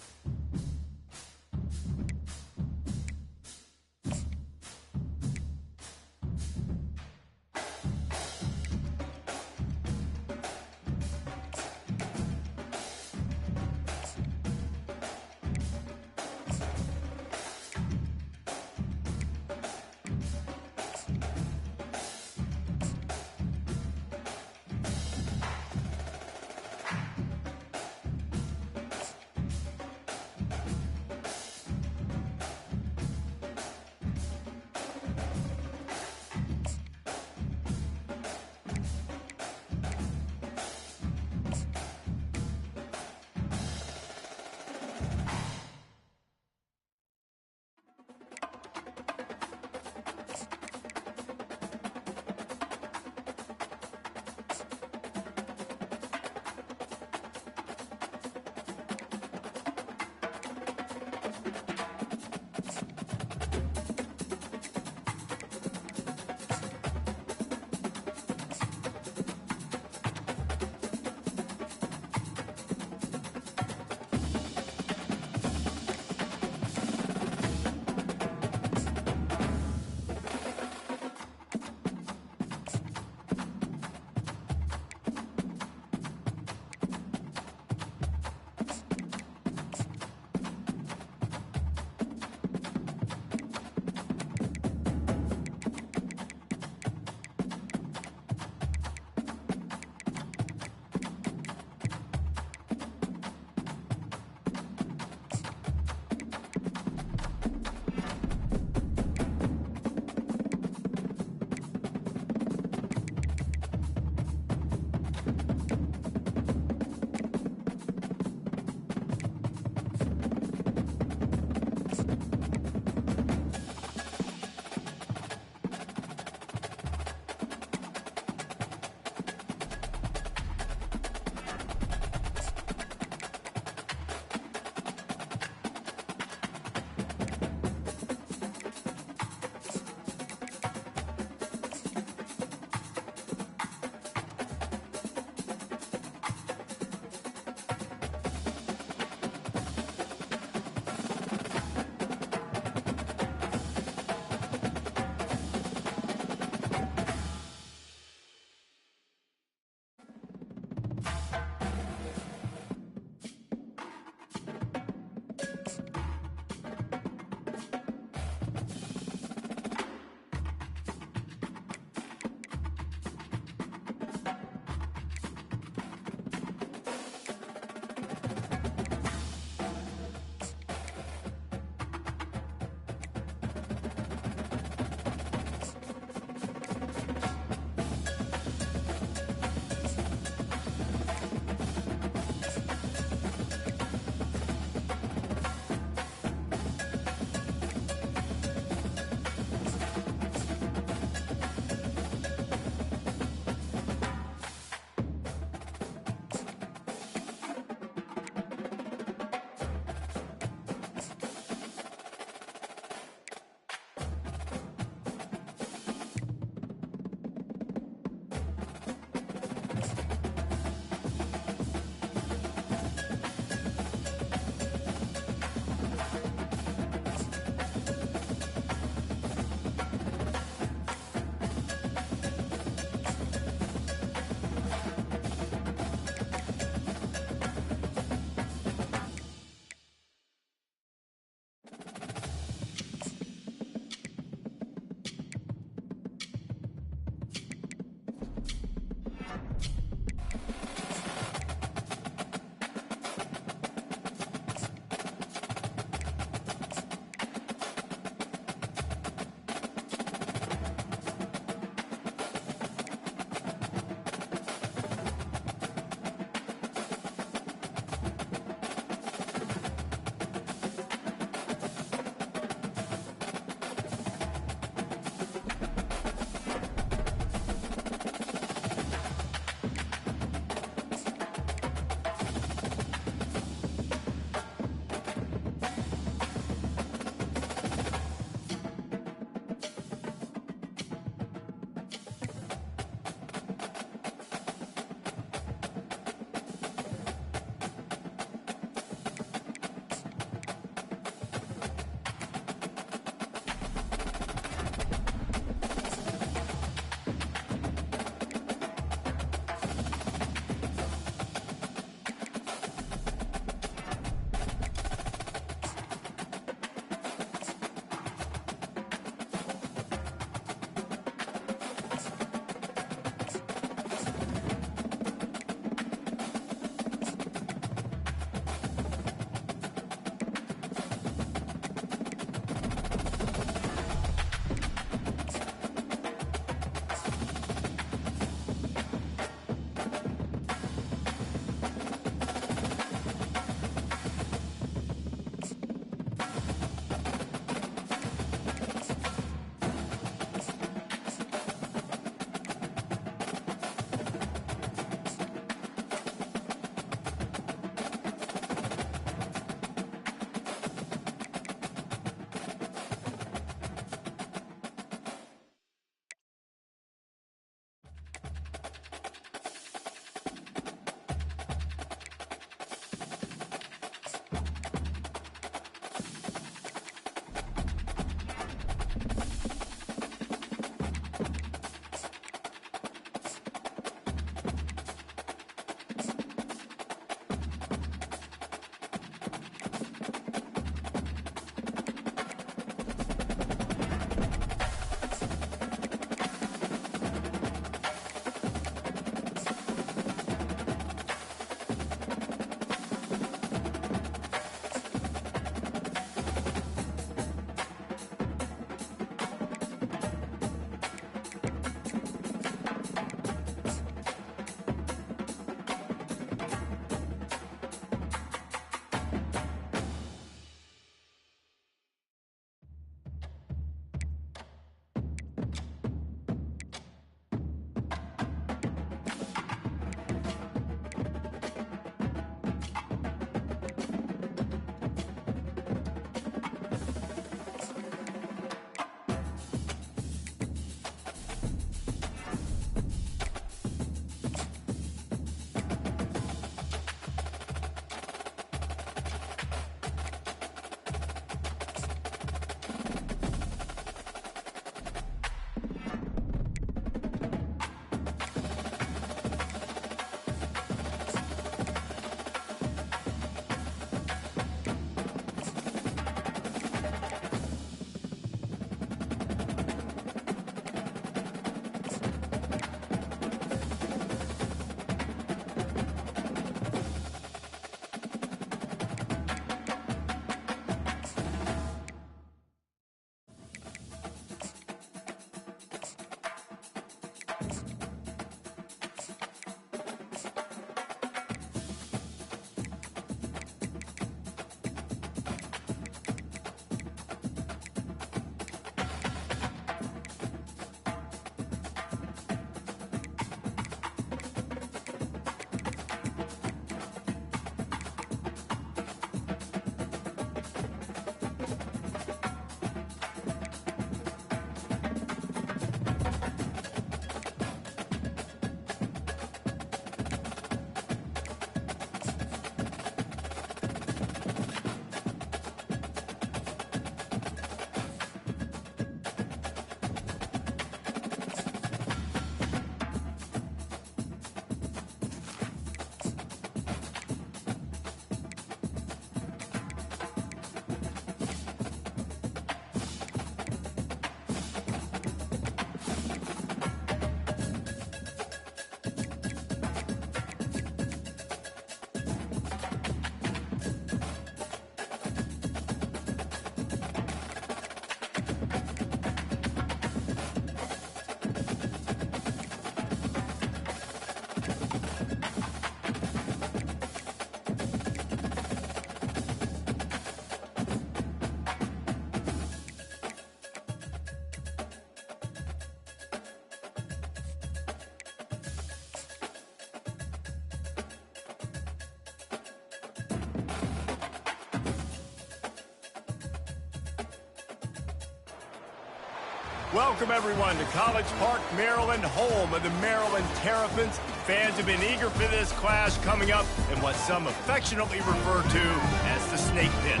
Welcome, everyone, to College Park, Maryland, home of the Maryland Terrapins. Fans have been eager for this clash coming up in what some affectionately refer to as the Snake Pit.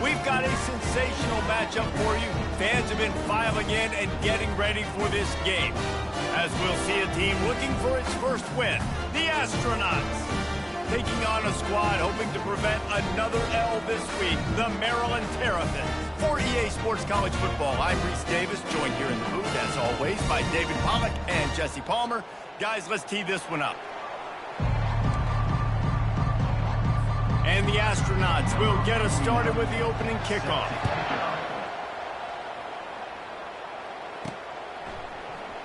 We've got a sensational matchup for you. Fans have been filing in and getting ready for this game, as we'll see a team looking for its first win, the Astronauts, taking on a squad hoping to prevent another L this week, the Maryland Terrapins. For EA Sports College Football, I'm Reese Davis, joined here in the booth, as always, by David Pollack and Jesse Palmer. Guys, let's tee this one up. And the Astronauts will get us started with the opening kickoff.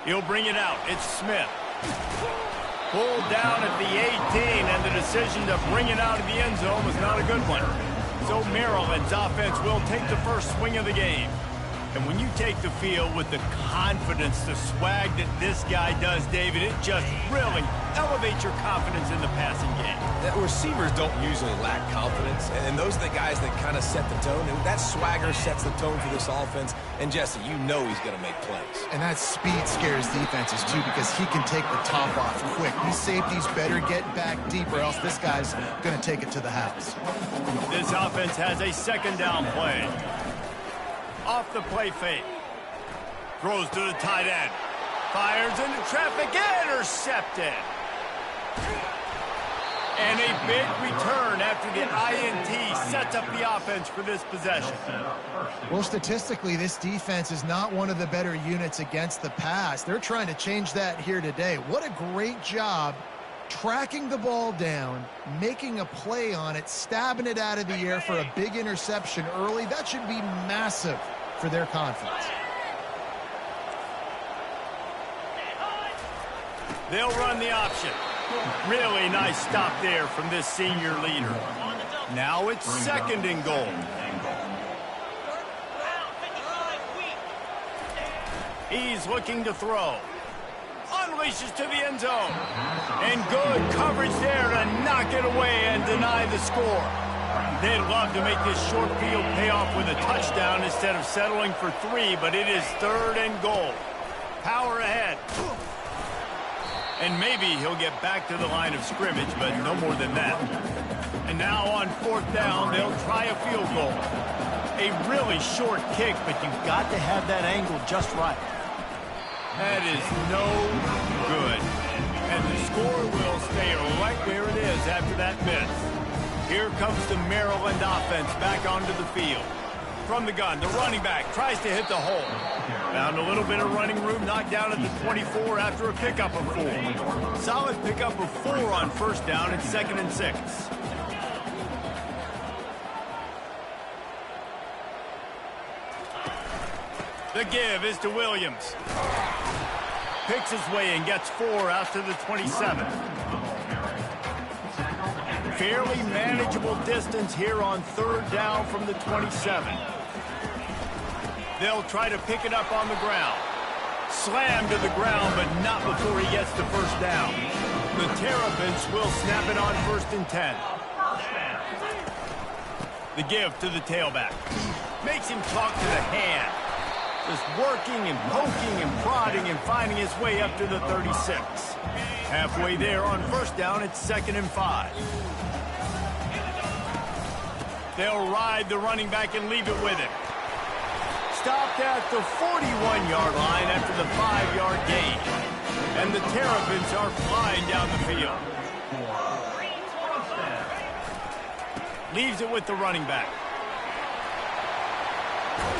He'll bring it out. It's Smith. Pulled down at the 18, and the decision to bring it out of the end zone was not a good one. So Maryland's offense will take the first swing of the game. And when you take the field with the confidence, the swag that this guy does, David, it just really elevates your confidence in the passing game. The receivers don't usually lack confidence, and those are the guys that kind of set the tone. And that swagger sets the tone for this offense. And Jesse, you know he's going to make plays. And that speed scares defenses, too, because he can take the top off quick. These safeties better get back deep, or else this guy's going to take it to the house. This offense has a second down play. Off the play fake. Throws to the tight end. Fires into traffic. Intercepted. And a big return after the INT sets up the offense for this possession. Well, statistically, this defense is not one of the better units against the pass. They're trying to change that here today. What a great job tracking the ball down, making a play on it, stabbing it out of the air for a big interception early. That should be massive for their confidence. They'll run the option. Really nice stop there from this senior leader. Now it's second and goal. He's looking to throw. Unleashes to the end zone. And good coverage there to knock it away and deny the score. They'd love to make this short field pay off with a touchdown instead of settling for 3, but it is third and goal. Power ahead. And maybe he'll get back to the line of scrimmage, but no more than that. And now on fourth down, they'll try a field goal. A really short kick, but you've got to have that angle just right. That is no good. And the score will stay right where it is after that miss. Here comes the Maryland offense back onto the field. From the gun, the running back tries to hit the hole. Found a little bit of running room, knocked down at the 24 after a pickup of 4. Solid pickup of 4 on first down and 2nd and 6. The give is to Williams. Picks his way and gets 4 out to the 27. Fairly manageable distance here on third down from the 27. They'll try to pick it up on the ground. Slammed to the ground, but not before he gets the first down. The Terrapins will snap it on 1st and 10. The give to the tailback. Makes him talk to the hand. Just working and poking and prodding and finding his way up to the 36. Halfway there on first down, it's 2nd and 5. They'll ride the running back and leave it with him. Stopped at the 41-yard line after the 5-yard gain. And the Terrapins are flying down the field. Leaves it with the running back.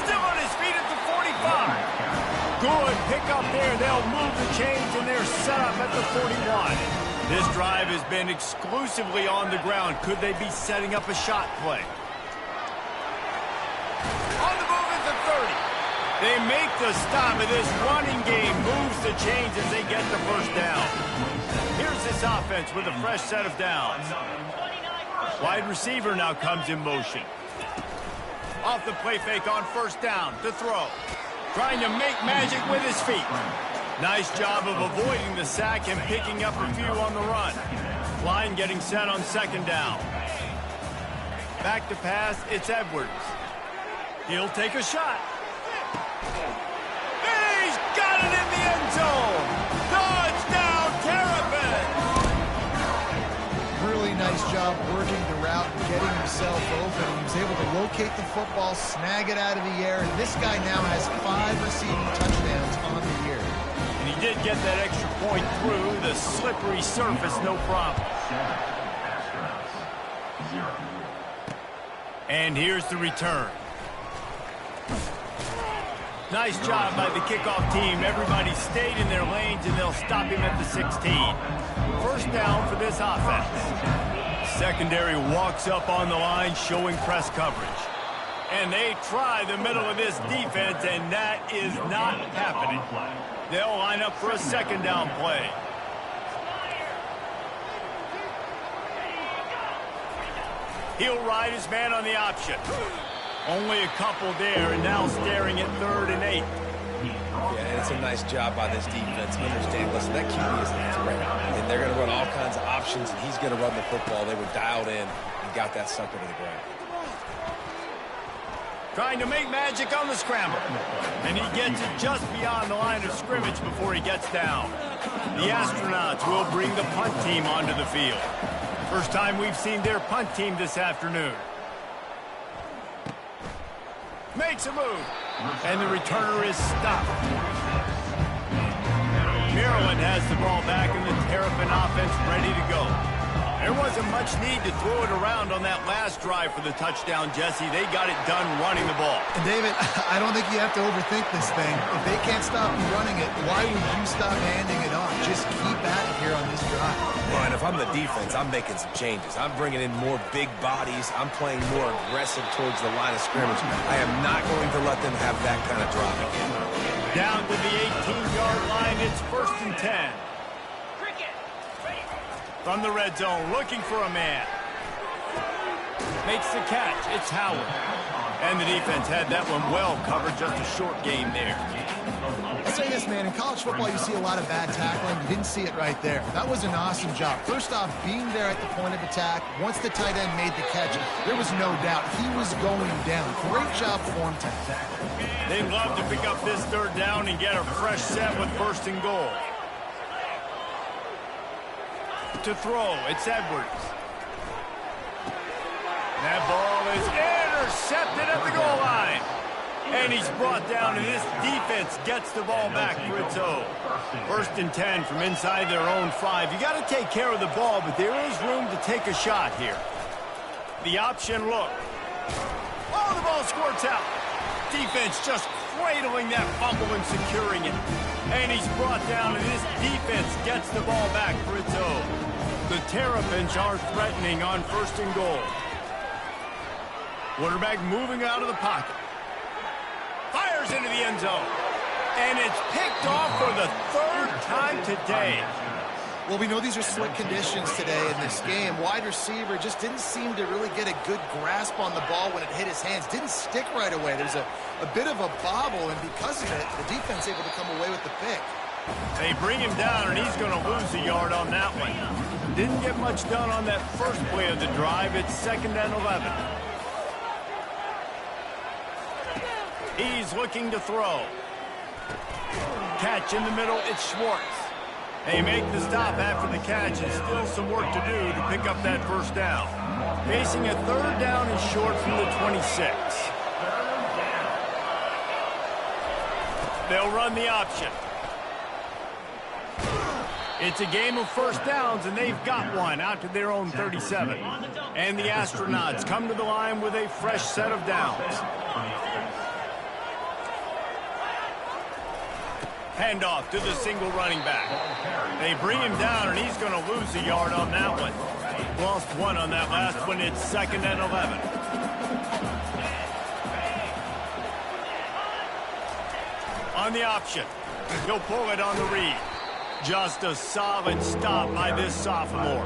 Still on his feet at the 45. Good pickup there. They'll move the chains, and they're set up at the 41. This drive has been exclusively on the ground. Could they be setting up a shot play? On the move at the 30. They make the stop, and this running game moves the chains as they get the first down. Here's this offense with a fresh set of downs. Wide receiver now comes in motion. Off the play fake on first down to throw. Trying to make magic with his feet. Nice job of avoiding the sack and picking up a few on the run. Line getting set on 2nd down. Back to pass, it's Edwards. He'll take a shot. He zone. Touchdown, Terrapin! Really nice job working the route and getting himself open. He was able to locate the football, snag it out of the air, and this guy now has 5 receiving touchdowns on the year. And he did get that extra point through the slippery surface, no problem. And here's the return. Nice job by the kickoff team. Everybody stayed in their lanes, and they'll stop him at the 16. First down for this offense. Secondary walks up on the line, showing press coverage. And they try the middle of this defense, and that is not happening. They'll line up for a second down play. He'll ride his man on the option. Only a couple there, and now staring at 3rd and 8. Yeah, and it's a nice job by this defense. Understand, listen, that QB is a threat, and they're going to run all kinds of options, and he's going to run the football. They were dialed in and got that sucker to the ground. Trying to make magic on the scramble. And he gets it just beyond the line of scrimmage before he gets down. The Astronauts will bring the punt team onto the field. First time we've seen their punt team this afternoon. Makes a move. And the returner is stopped. Maryland has the ball back, and the Terrapin offense ready to go. There wasn't much need to throw it around on that last drive for the touchdown, Jesse. They got it done running the ball. And David, I don't think you have to overthink this thing. If they can't stop you running it, why would you stop handing it off? Just keep at it here on this drive. Well, and if I'm the defense, I'm making some changes. I'm bringing in more big bodies. I'm playing more aggressive towards the line of scrimmage. I am not going to let them have that kind of drop again. Down to the 18-yard line, it's 1st and 10. From the red zone, looking for a man. Makes the catch. It's Howard. And the defense had that one well covered. Just a short game there. I'll say this, man. In college football, you see a lot of bad tackling. You didn't see it right there. That was an awesome job. First off, being there at the point of attack. Once the tight end made the catch, there was no doubt he was going down. Great job for him to tackle. They'd love to pick up this 3rd down and get a fresh set with 1st and goal. To throw, it's Edwards. That ball is intercepted at the goal line. And he's brought down, and this defense gets the ball back for its own. 1st and 10 from inside their own 5. You got to take care of the ball, but there is room to take a shot here. The option look. Oh, the ball squirts out. Defense just cradling that fumble and securing it. And he's brought down, and this defense gets the ball back for its own. The Terrapins are threatening on 1st and goal. Quarterback moving out of the pocket. Fires into the end zone. And it's picked off for the 3rd time today. Well, we know these are slick conditions today in this game. Wide receiver just didn't seem to really get a good grasp on the ball when it hit his hands. Didn't stick right away. There's a bit of a bobble, and because of it, the defense able to come away with the pick. They bring him down, and he's going to lose a yard on that one. Didn't get much done on that first play of the drive. It's 2nd and 11. He's looking to throw. Catch in the middle, it's Schwartz. They make the stop after the catch, and still some work to do to pick up that 1st down. Facing a 3rd down and short from the 26. They'll run the option. It's a game of 1st downs, and they've got one out to their own 37. And the Astronauts come to the line with a fresh set of downs. Handoff to the single running back. They bring him down, and he's going to lose a yard on that one. Lost 1 on that last one. It's 2nd and 11. On the option. He'll pull it on the read. Just a solid stop by this sophomore.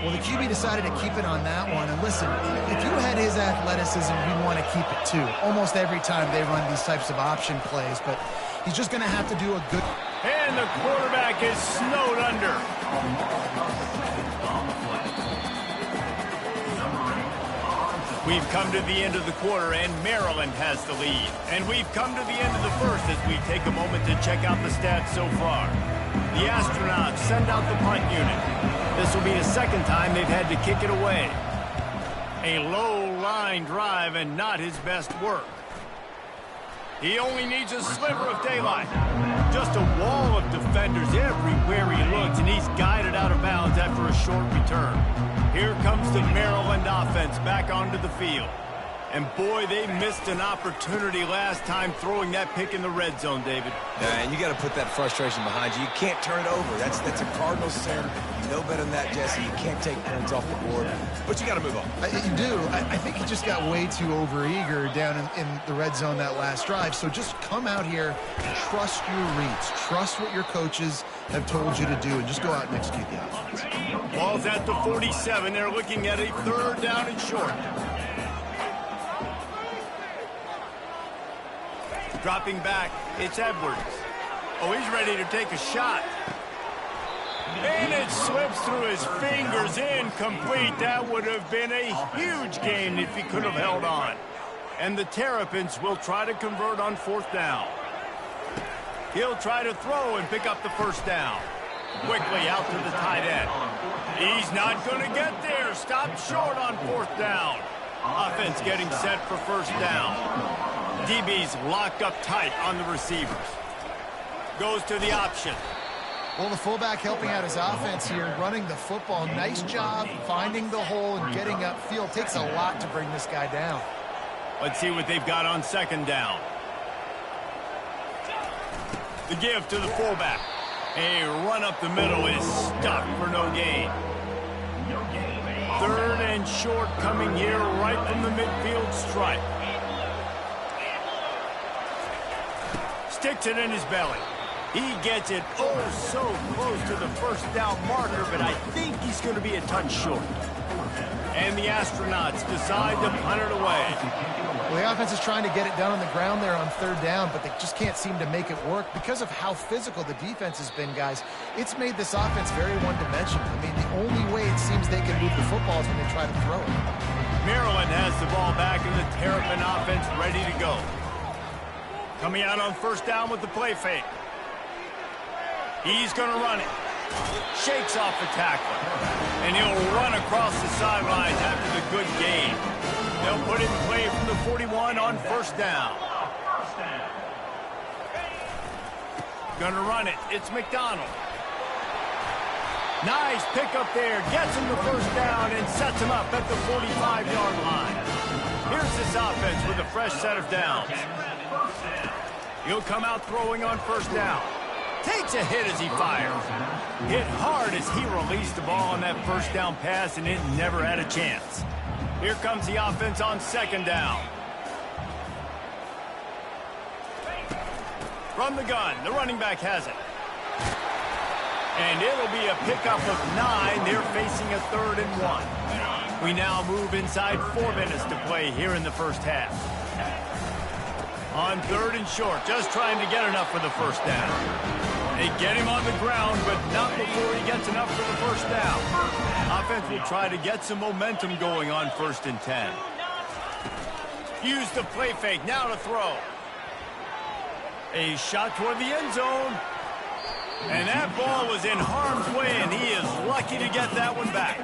Well, the QB decided to keep it on that one. And listen, if you had his athleticism, you'd want to keep it too. Almost every time they run these types of option plays. But he's just going to have to do a good... And the quarterback is snowed under. We've come to the end of the quarter, and Maryland has the lead. And we've come to the end of the first as we take a moment to check out the stats so far. The Astronauts send out the punt unit. This will be the second time they've had to kick it away. A low-line drive and not his best work. He only needs a sliver of daylight. Just a wall of defenders everywhere he looks, and he's guided out of bounds after a short return. Here comes the Maryland offense back onto the field. And boy, they missed an opportunity last time throwing that pick in the red zone, David. Yeah, and you got to put that frustration behind you. You can't turn it over. That's a Cardinal sin. You know better than that, Jesse. You can't take points off the board, but you got to move on. You do. I think he just got way too overeager down in the red zone that last drive. So just come out here, trust your reads, trust what your coaches have told you to do, and just go out and execute the offense. Ball's at the 47. They're looking at a 3rd down and short. Dropping back, it's Edwards. Oh, he's ready to take a shot. And it slips through his fingers, incomplete. That would have been a huge gain if he could have held on. And the Terrapins will try to convert on 4th down. He'll try to throw and pick up the 1st down. Quickly out to the tight end. He's not going to get there. Stopped short on 4th down. Offense getting set for 1st down. DB's locked up tight on the receivers. Goes to the option. Well, the fullback helping out his offense here, running the football. Nice job finding the hole and getting upfield. Takes a lot to bring this guy down. Let's see what they've got on 2nd down. The give to the fullback. A run up the middle is stuck for no gain. 3rd and short coming here right from the midfield stripe. Sticks it in his belly. He gets it oh so close to the 1st down marker, but I think he's going to be a touch short. And the Astronauts decide to punt it away. Well, the offense is trying to get it done on the ground there on 3rd down, but they just can't seem to make it work because of how physical the defense has been, guys. It's made this offense very one-dimensional. I mean, the only way it seems they can move the football is when they try to throw it. Maryland has the ball back and the Terrapin offense ready to go. Coming out on 1st down with the play fake. He's going to run it. Shakes off the tackle. And he'll run across the sidelines after the good gain. They'll put it in play from the 41 on 1st down. Going to run it. It's McDonald. Nice pickup there. Gets him the 1st down and sets him up at the 45-yard line. Here's this offense with a fresh set of downs. He'll come out throwing on 1st down. Takes a hit as he fires. Hit hard as he released the ball on that 1st down pass, and it never had a chance. Here comes the offense on 2nd down. From the gun, the running back has it. And it'll be a pickup of 9. They're facing a 3rd and 1. We now move inside 4 minutes to play here in the 1st half. On 3rd and short, just trying to get enough for the 1st down. They get him on the ground, but not before he gets enough for the 1st down. Offense will try to get some momentum going on 1st and 10. Use the play fake, now to throw. A shot toward the end zone. And that ball was in harm's way, and he is lucky to get that one back.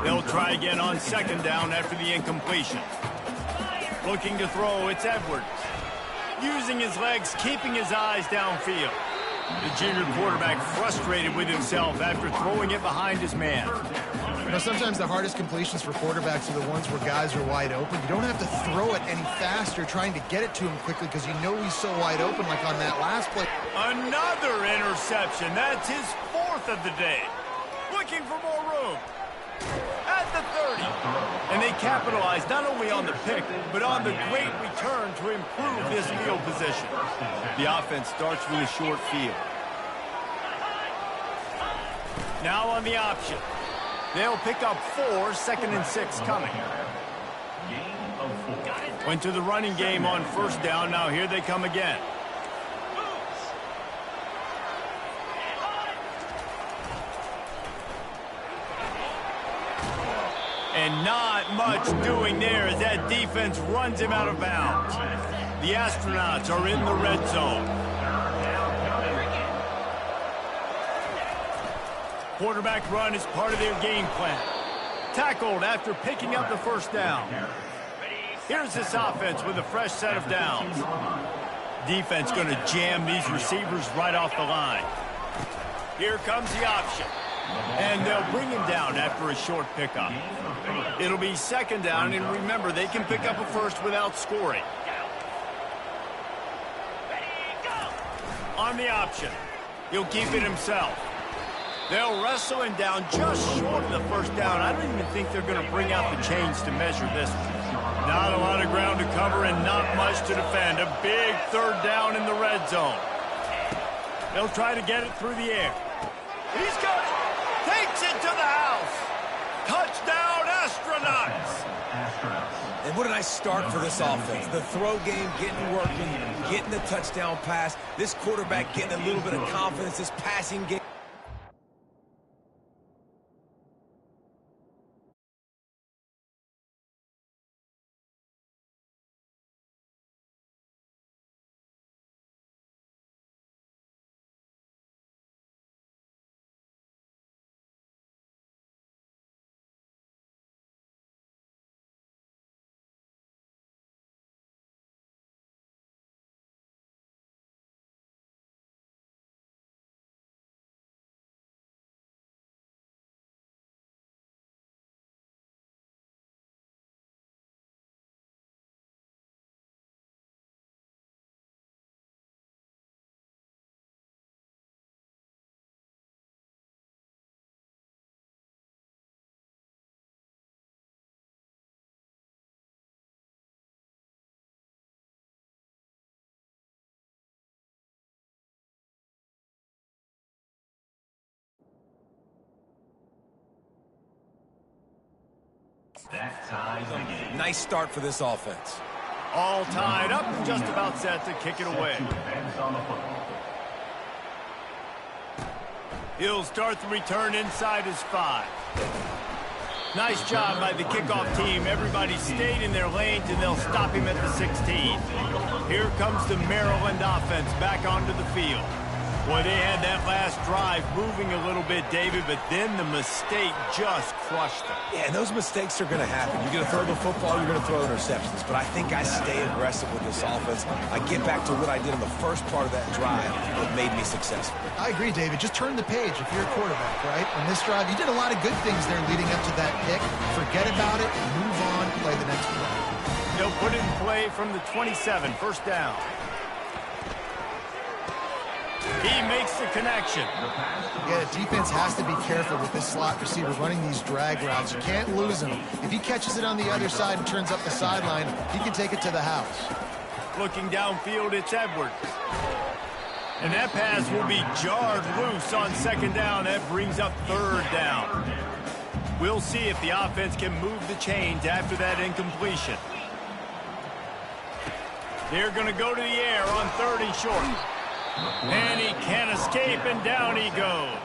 They'll try again on 2nd down after the incompletion. Looking to throw, it's Edwards. Using his legs, keeping his eyes downfield. The junior quarterback frustrated with himself after throwing it behind his man. You know, sometimes the hardest completions for quarterbacks are the ones where guys are wide open. You don't have to throw it any faster trying to get it to him quickly because you know he's so wide open like on that last play. Another interception. That's his 4th of the day. Looking for more room. At the 30. And they capitalize not only on the pick, but on the great return to improve this field position. The offense starts with a short field. Now on the option. They'll pick up 4, 2nd and 6 coming. Went to the running game on 1st down. Now here they come again. And not much doing there as that defense runs him out of bounds. The Astronauts are in the red zone. Quarterback run is part of their game plan. Tackled after picking up the first down. Here's this offense with a fresh set of downs. Defense going to jam these receivers right off the line. Here comes the option. And they'll bring him down after a short pickup. It'll be second down, and remember, they can pick up a first without scoring. On the option, he'll keep it himself. They'll wrestle him down just short of the first down. I don't even think they're going to bring out the chains to measure this one. Not a lot of ground to cover and not much to defend. A big third down in the red zone. They'll try to get it through the air. He's got it. Takes it to the house. Touchdown, Astronauts. And what a nice start for this offense. The throw game getting working, getting the touchdown pass. This quarterback getting a little bit of confidence. This passing game. Nice start for this offense. All tied up and just about set to kick it away. He'll start the return inside his 5. Nice job by the kickoff team. Everybody stayed in their lanes, and they'll stop him at the 16. Here comes the Maryland offense back onto the field. Boy, they had that last drive moving a little bit, David, but then the mistake just crushed them. Yeah, and those mistakes are going to happen. You're going to throw the football, you're going to throw interceptions. But I think I stay aggressive with this offense. I get back to what I did in the first part of that drive that made me successful. I agree, David. Just turn the page if you're a quarterback, right? On this drive, you did a lot of good things there leading up to that pick. Forget about it, move on, play the next play. They'll put it in play from the 27, first down. He makes the connection. Yeah, the defense has to be careful with this slot receiver running these drag routes. You can't lose him. If he catches it on the other side and turns up the sideline, he can take it to the house. Looking downfield, it's Edwards. And that pass will be jarred loose on second down. That brings up third down. We'll see if the offense can move the chains after that incompletion. They're going to go to the air on 3rd and short. And he can't escape, and down he goes.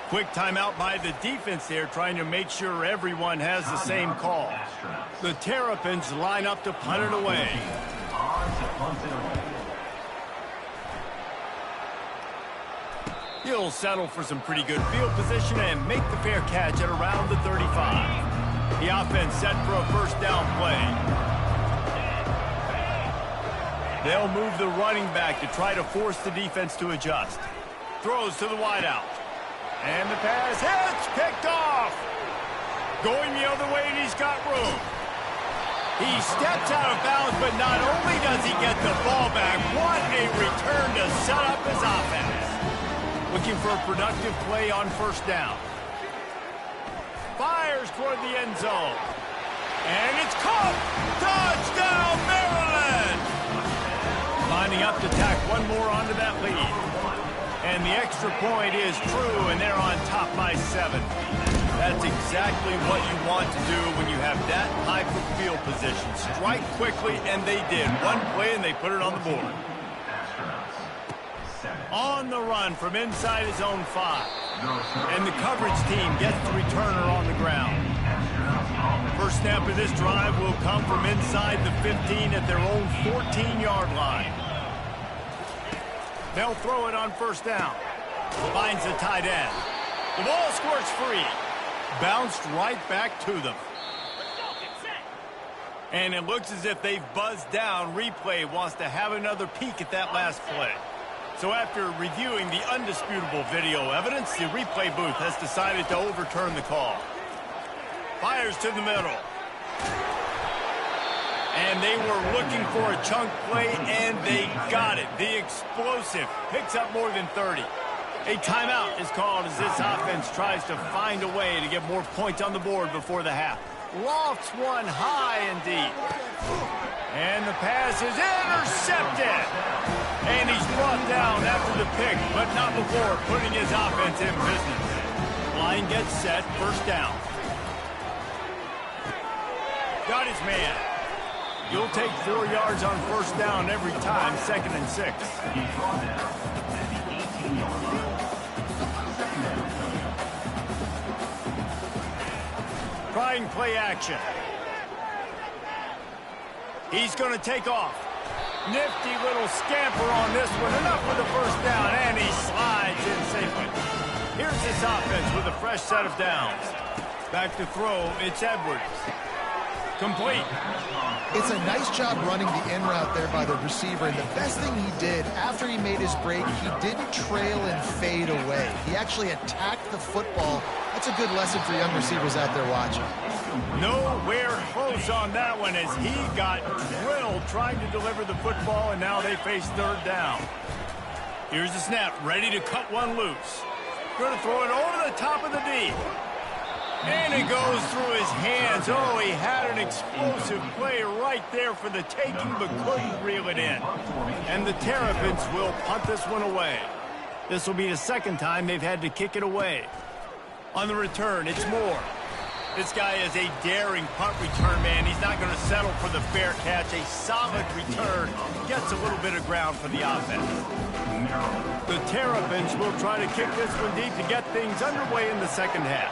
Quick timeout by the defense there, trying to make sure everyone has the same call. The Terrapins line up to punt it away. He'll settle for some pretty good field position and make the fair catch at around the 35. The offense set for a first down play. They'll move the running back to try to force the defense to adjust. Throws to the wideout. And the pass hits, picked off. Going the other way, and he's got room. He steps out of bounds, but not only does he get the ball back, what a return to set up his offense. Looking for a productive play on first down. Fires toward the end zone. And it's caught. Touchdown, Maryland! Lining up to tack one more onto that lead. And the extra point is true, and they're on top by 7. That's exactly what you want to do when you have that type of field position. Strike quickly, and they did. One play, and they put it on the board. On the run from inside his own 5. And the coverage team gets the returner on the ground. First snap of this drive will come from inside the 15 at their own 14-yard line. They'll throw it on first down. Finds the tight end. The ball squirts free. Bounced right back to them. And it looks as if they've buzzed down. Replay wants to have another peek at that last play. So after reviewing the undisputable video evidence, the replay booth has decided to overturn the call. Fires to the middle. And they were looking for a chunk play, and they got it. The explosive picks up more than 30. A timeout is called as this offense tries to find a way to get more points on the board before the half. Lofts one high and deep. And the pass is intercepted. And he's brought down after the pick, but not before putting his offense in business. Line gets set, first down. Got his man. You'll take 4 yards on first down every time, 2nd and 6. Trying play action. He's going to take off. Nifty little scamper on this one. Enough for the first down, and he slides in safely. Here's this offense with a fresh set of downs. Back to throw, it's Edwards. Complete. It's a nice job running the in route there by the receiver, and the best thing he did after he made his break, he didn't trail and fade away. He actually attacked the football. That's a good lesson for young receivers out there watching. Nowhere close on that one as he got drilled trying to deliver the football, and now they face third down. Here's the snap, ready to cut one loose. Going to throw it over the top of the D. And it goes through his hands. Oh, he had an explosive play right there for the taking, but couldn't reel it in. And the Terrapins will punt this one away. This will be the second time they've had to kick it away. On the return, it's Moore. This guy is a daring punt return man. He's not going to settle for the fair catch. A solid return. Gets a little bit of ground for the offense. The Terrapins will try to kick this one deep to get things underway in the second half.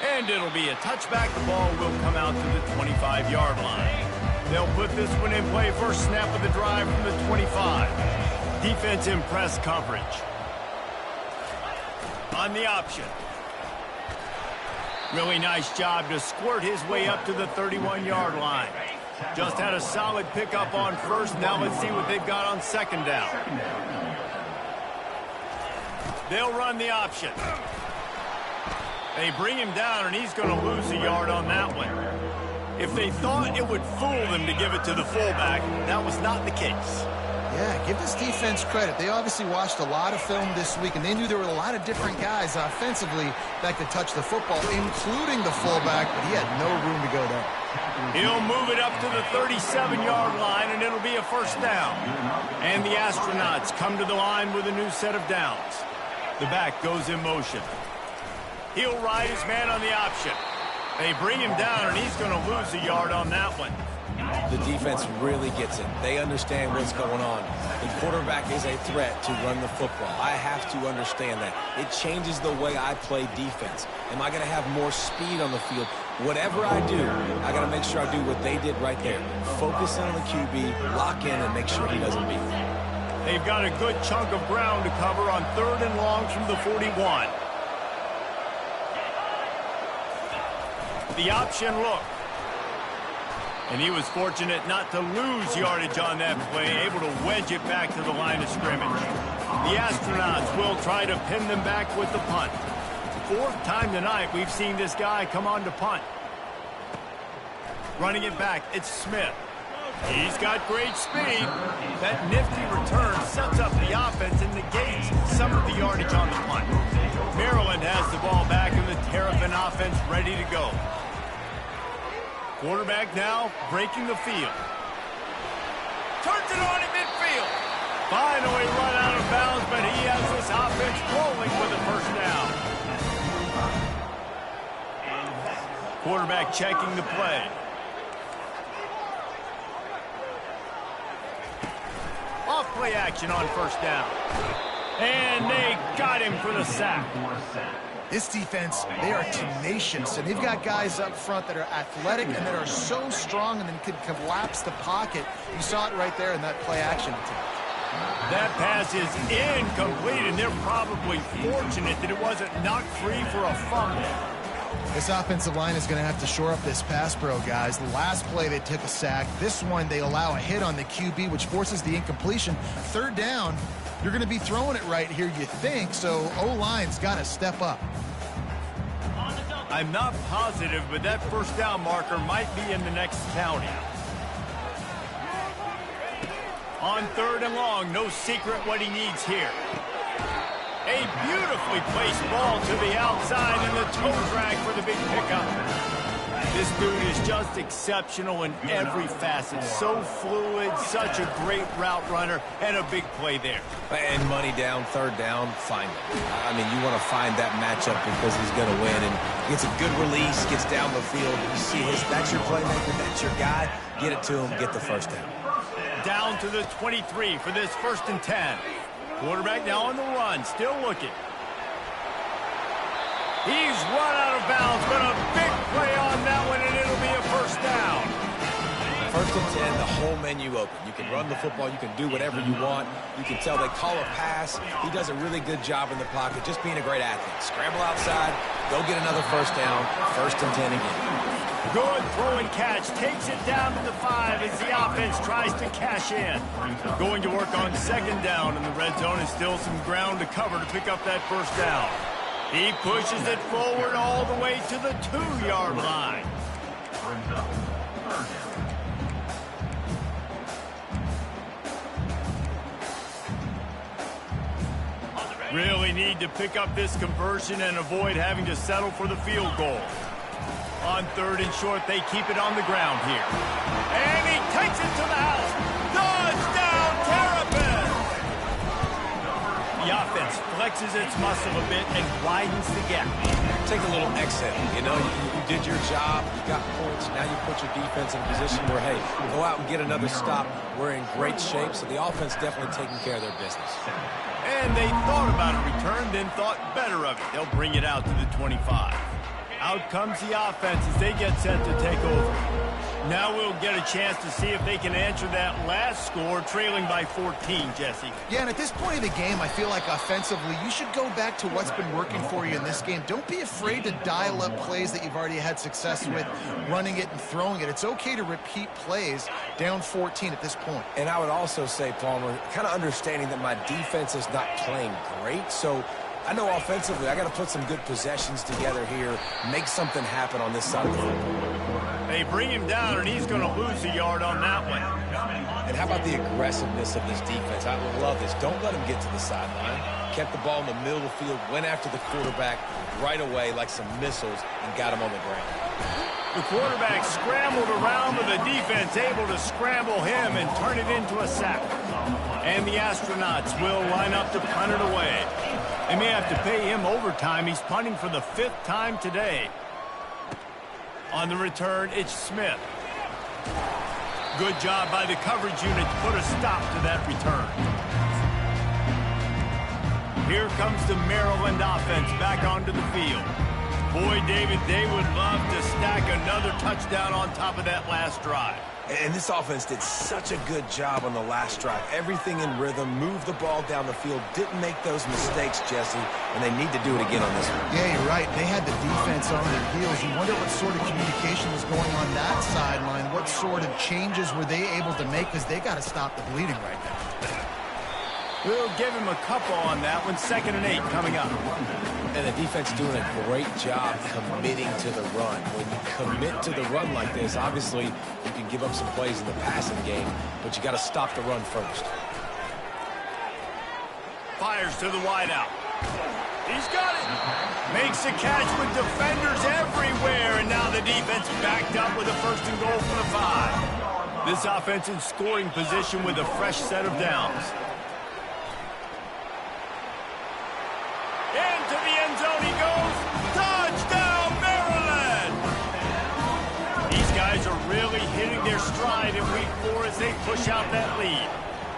And it'll be a touchback. The ball will come out to the 25-yard line. They'll put this one in play. First snap of the drive from the 25. Defense in press coverage. On the option. Really nice job to squirt his way up to the 31-yard line. Just had a solid pickup on first. Now let's see what they've got on second down. They'll run the option. They bring him down, and he's going to lose a yard on that one. If they thought it would fool them to give it to the fullback, that was not the case. Yeah, give this defense credit. They obviously watched a lot of film this week, and they knew there were a lot of different guys offensively that could touch the football, including the fullback, but he had no room to go there. He'll move it up to the 37-yard line, and it'll be a first down. And the Astronauts come to the line with a new set of downs. The back goes in motion. He'll ride his man on the option. They bring him down, and he's going to lose a yard on that one. The defense really gets it. They understand what's going on. The quarterback is a threat to run the football. I have to understand that. It changes the way I play defense. Am I going to have more speed on the field? Whatever I do, I got to make sure I do what they did right there. Focus in on the QB, lock in, and make sure he doesn't beat me. They've got a good chunk of ground to cover on 3rd and long from the 41. The option look. And he was fortunate not to lose yardage on that play, able to wedge it back to the line of scrimmage. The Astronauts will try to pin them back with the punt. 4th time tonight we've seen this guy come on to punt. Running it back, it's Smith. He's got great speed. That nifty return sets up the offense and negates some of the yardage on the punt. Maryland has the ball back and the Terrapin offense ready to go. Quarterback now breaking the field. Turns it on in midfield. Finally run out of bounds, but he has this offense rolling with a first down. Quarterback checking the play. Off play action on first down. And they got him for the sack. This defense, they are tenacious, and they've got guys up front that are athletic and that are so strong and then can collapse the pocket. You saw it right there in that play-action attempt. That pass is incomplete, and they're probably fortunate that it wasn't knocked free for a fumble. This offensive line is going to have to shore up this pass pro, guys. The last play, they took a sack. This one, they allow a hit on the QB, which forces the incompletion. Third down, you're going to be throwing it right here, you think, so O-line's got to step up. I'm not positive, but that first down marker might be in the next county. On 3rd and long, no secret what he needs here. A beautifully placed ball to the outside and the toe drag for the big pickup. This dude is just exceptional in every facet. So fluid, such a great route runner, and a big play there. And money down, 3rd down, find it. I mean, you want to find that matchup because he's going to win. And gets a good release, gets down the field. You see that's your playmaker, that's your guy. Get it to him, get the first down. Down to the 23 for this 1st and 10. Quarterback now on the run, still looking. He's run out of bounds, but a big play on that one, and it'll be a first down. 1st and 10, the whole menu open. You can run the football, you can do whatever you want. You can tell they call a pass. He does a really good job in the pocket, just being a great athlete. Scramble outside, go get another first down, 1st and 10 again. Good throw and catch, takes it down to the 5 as the offense tries to cash in. Going to work on 2nd down, and the red zone is still some ground to cover to pick up that first down. He pushes it forward all the way to the 2-yard line. Really need to pick up this conversion and avoid having to settle for the field goal. On 3rd and short, they keep it on the ground here. And he takes it to the house. Touchdown, Terrapin! The offense flexes its muscle a bit and widens the gap. Take a little exhale. You know, you did your job. You got points. Now you put your defense in a position where, hey, go out and get another stop. We're in great shape, so the offense definitely taking care of their business. And they thought about a return, then thought better of it. They'll bring it out to the 25. Out comes the offense as they get set to take over. Now we'll get a chance to see if they can answer that last score, trailing by 14, Jesse. Yeah, and at this point of the game, I feel like offensively, you should go back to what's been working for you in this game. Don't be afraid to dial up plays that you've already had success with, running it and throwing it. It's okay to repeat plays down 14 at this point. And I would also say, Palmer, kind of understanding that my defense is not playing great, so I know offensively I got to put some good possessions together here, make something happen on this side of the football. They bring him down, and he's going to lose a yard on that one. And how about the aggressiveness of this defense? I love this. Don't let him get to the sideline. Kept the ball in the middle of the field, went after the quarterback right away like some missiles, and got him on the ground. The quarterback scrambled around, but the defense able to scramble him and turn it into a sack. And the Astronauts will line up to punt it away. They may have to pay him overtime. He's punting for the 5th time today. On the return, it's Smith. Good job by the coverage unit to put a stop to that return. Here comes the Maryland offense back onto the field. Boy, David, they would love to stack another touchdown on top of that last drive. And this offense did such a good job on the last drive. Everything in rhythm, moved the ball down the field, didn't make those mistakes, Jesse, and they need to do it again on this one. Yeah, you're right. They had the defense on their heels. You wonder what sort of communication was going on that sideline. What sort of changes were they able to make, because they got to stop the bleeding right now. We'll give him a couple on that one. 2nd and 8 coming up. And the defense doing a great job committing to the run. When you commit to the run like this, obviously you can give up some plays in the passing game, but you got to stop the run first. Fires to the wideout. He's got it. Makes a catch with defenders everywhere, and now the defense backed up with a 1st and goal for the 5. This offense in scoring position with a fresh set of downs. Into the end zone he goes. Touchdown, Maryland! These guys are really hitting their stride in week 4 as they push out that lead.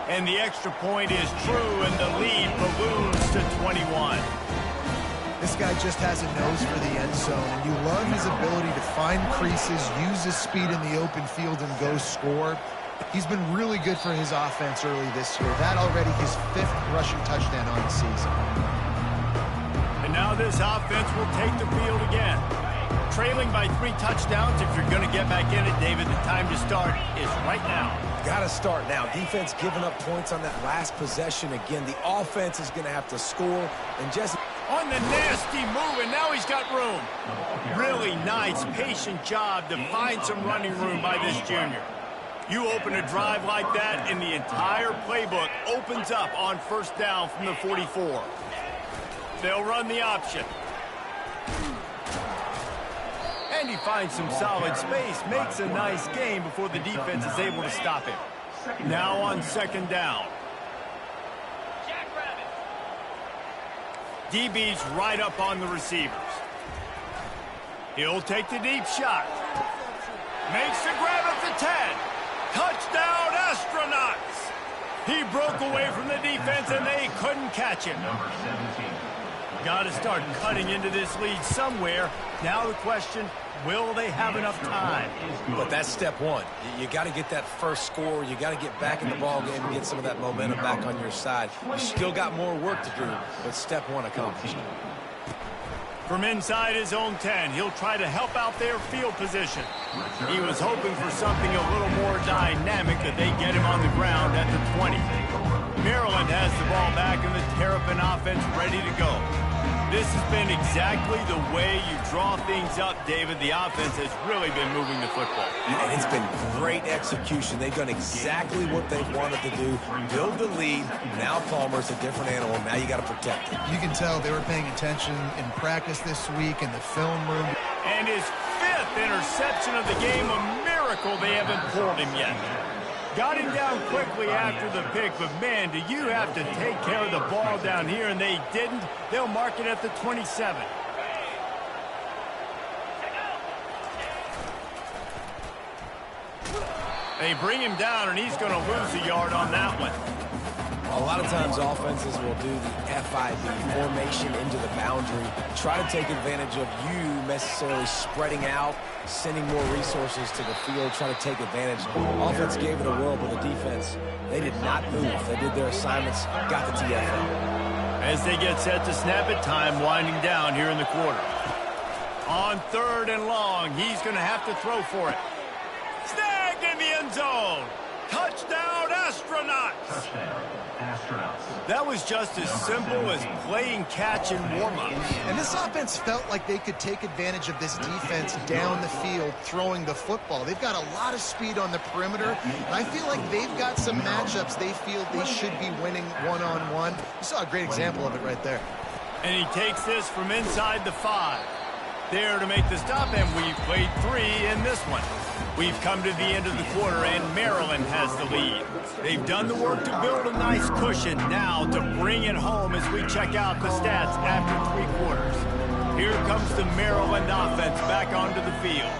And the extra point is true, and the lead balloons to 21. This guy just has a nose for the end zone, and you love his ability to find creases, use his speed in the open field, and go score. He's been really good for his offense early this year. That already his 5th rushing touchdown on the season. And now this offense will take the field again. Trailing by 3 touchdowns, if you're going to get back in it, David, the time to start is right now. Got to start now. Defense giving up points on that last possession. Again, the offense is going to have to score. And Jesse... On the nasty move, and now he's got room. Really nice, patient job to find some running room by this junior. You open a drive like that, and the entire playbook opens up on first down from the 44. They'll run the option. And he finds some solid space, makes a nice game before the defense is able to stop him. Now on second down. DB's right up on the receivers. He'll take the deep shot. Makes the grab at the 10. Touchdown, Astronauts! He broke away from the defense, and they couldn't catch him. Got to start cutting into this lead somewhere. Now the question, will they have enough time? But that's step one. You got to get that first score. You got to get back in the ball game and get some of that momentum back on your side. You still got more work to do, but step one accomplished. From inside his own 10, he'll try to help out their field position. He was hoping for something a little more dynamic, that they get him on the ground at the 20. Maryland has the ball back and the Terrapin offense ready to go. This has been exactly the way you draw things up, David. The offense has really been moving the football. And it's been great execution. They've done exactly what they've wanted to do. Build the lead. Now Palmer's a different animal. Now you got to protect him. You can tell they were paying attention in practice this week in the film room. And his 5th interception of the game, a miracle they haven't pulled him yet. Got him down quickly after the pick, but man, do you have to take care of the ball down here, and they didn't. They'll mark it at the 27. They bring him down, and he's going to lose a yard on that one. A lot of times offenses will do the FIB, formation into the boundary, try to take advantage of you necessarily spreading out, sending more resources to the field, try to take advantage. Offense gave it a whirl, but the defense, they did not move. They did their assignments, got the TFL. As they get set to snap it, time winding down here in the quarter. On 3rd and long, he's going to have to throw for it. Snagged in the end zone. Touchdown, Astronauts! That was just as simple as playing catch and warm-up. And this offense felt like they could take advantage of this defense down the field throwing the football. They've got a lot of speed on the perimeter, and I feel like they've got some matchups they feel they should be winning one-on-one. You saw a great example of it right there. And he takes this from inside the 5. There to make the stop, and we've played 3 in this one. We've come to the end of the quarter, and Maryland has the lead. They've done the work to build a nice cushion. Now to bring it home as we check out the stats after 3 quarters. Here comes the Maryland offense back onto the field.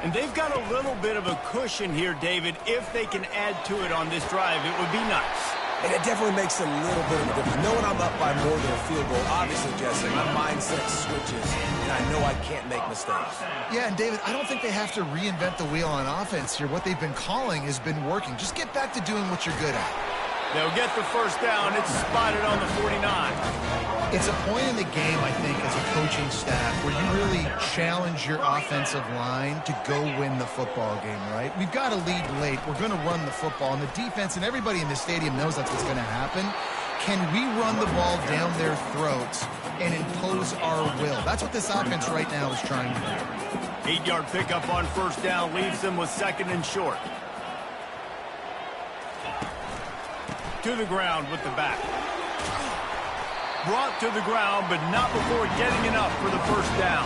And they've got a little bit of a cushion here, David. If they can add to it on this drive, it would be nice. And it definitely makes a little bit of a difference. Knowing I'm up by more than a field goal, obviously, Jesse, my mindset switches, and I know I can't make mistakes. Yeah, and David, I don't think they have to reinvent the wheel on offense here. What they've been calling has been working. Just get back to doing what you're good at. They'll get the first down. It's spotted on the 49. It's a point in the game, I think, as a coaching staff, where you really challenge your offensive line to go win the football game, right? We've got to lead late. We're going to run the football, and the defense and everybody in the stadium knows that's what's going to happen. Can we run the ball down their throats and impose our will? That's what this offense right now is trying to do. 8-yard pickup on first down leaves them with 2nd and short. To the ground with the back. Brought to the ground, but not before getting enough for the first down.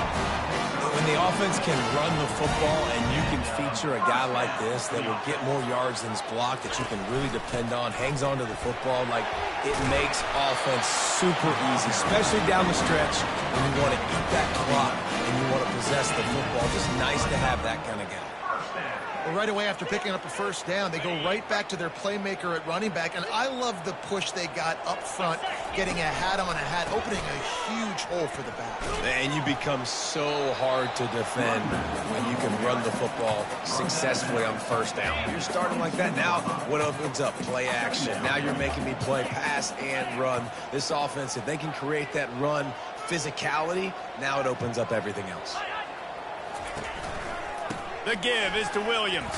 When the offense can run the football and you can feature a guy like this that will get more yards than his block, that you can really depend on, hangs on to the football, like it makes offense super easy, especially down the stretch when you want to eat that clock and you want to possess the football. Just nice to have that kind of guy. Well, right away after picking up a first down, they go right back to their playmaker at running back, and I love the push they got up front, getting a hat on a hat, opening a huge hole for the back. And you become so hard to defend when you can run the football successfully on first down. You're starting like that. Now what opens up? Play action. Now you're making me play pass and run. This offense, if they can create that run physicality, now it opens up everything else. The give is to Williams.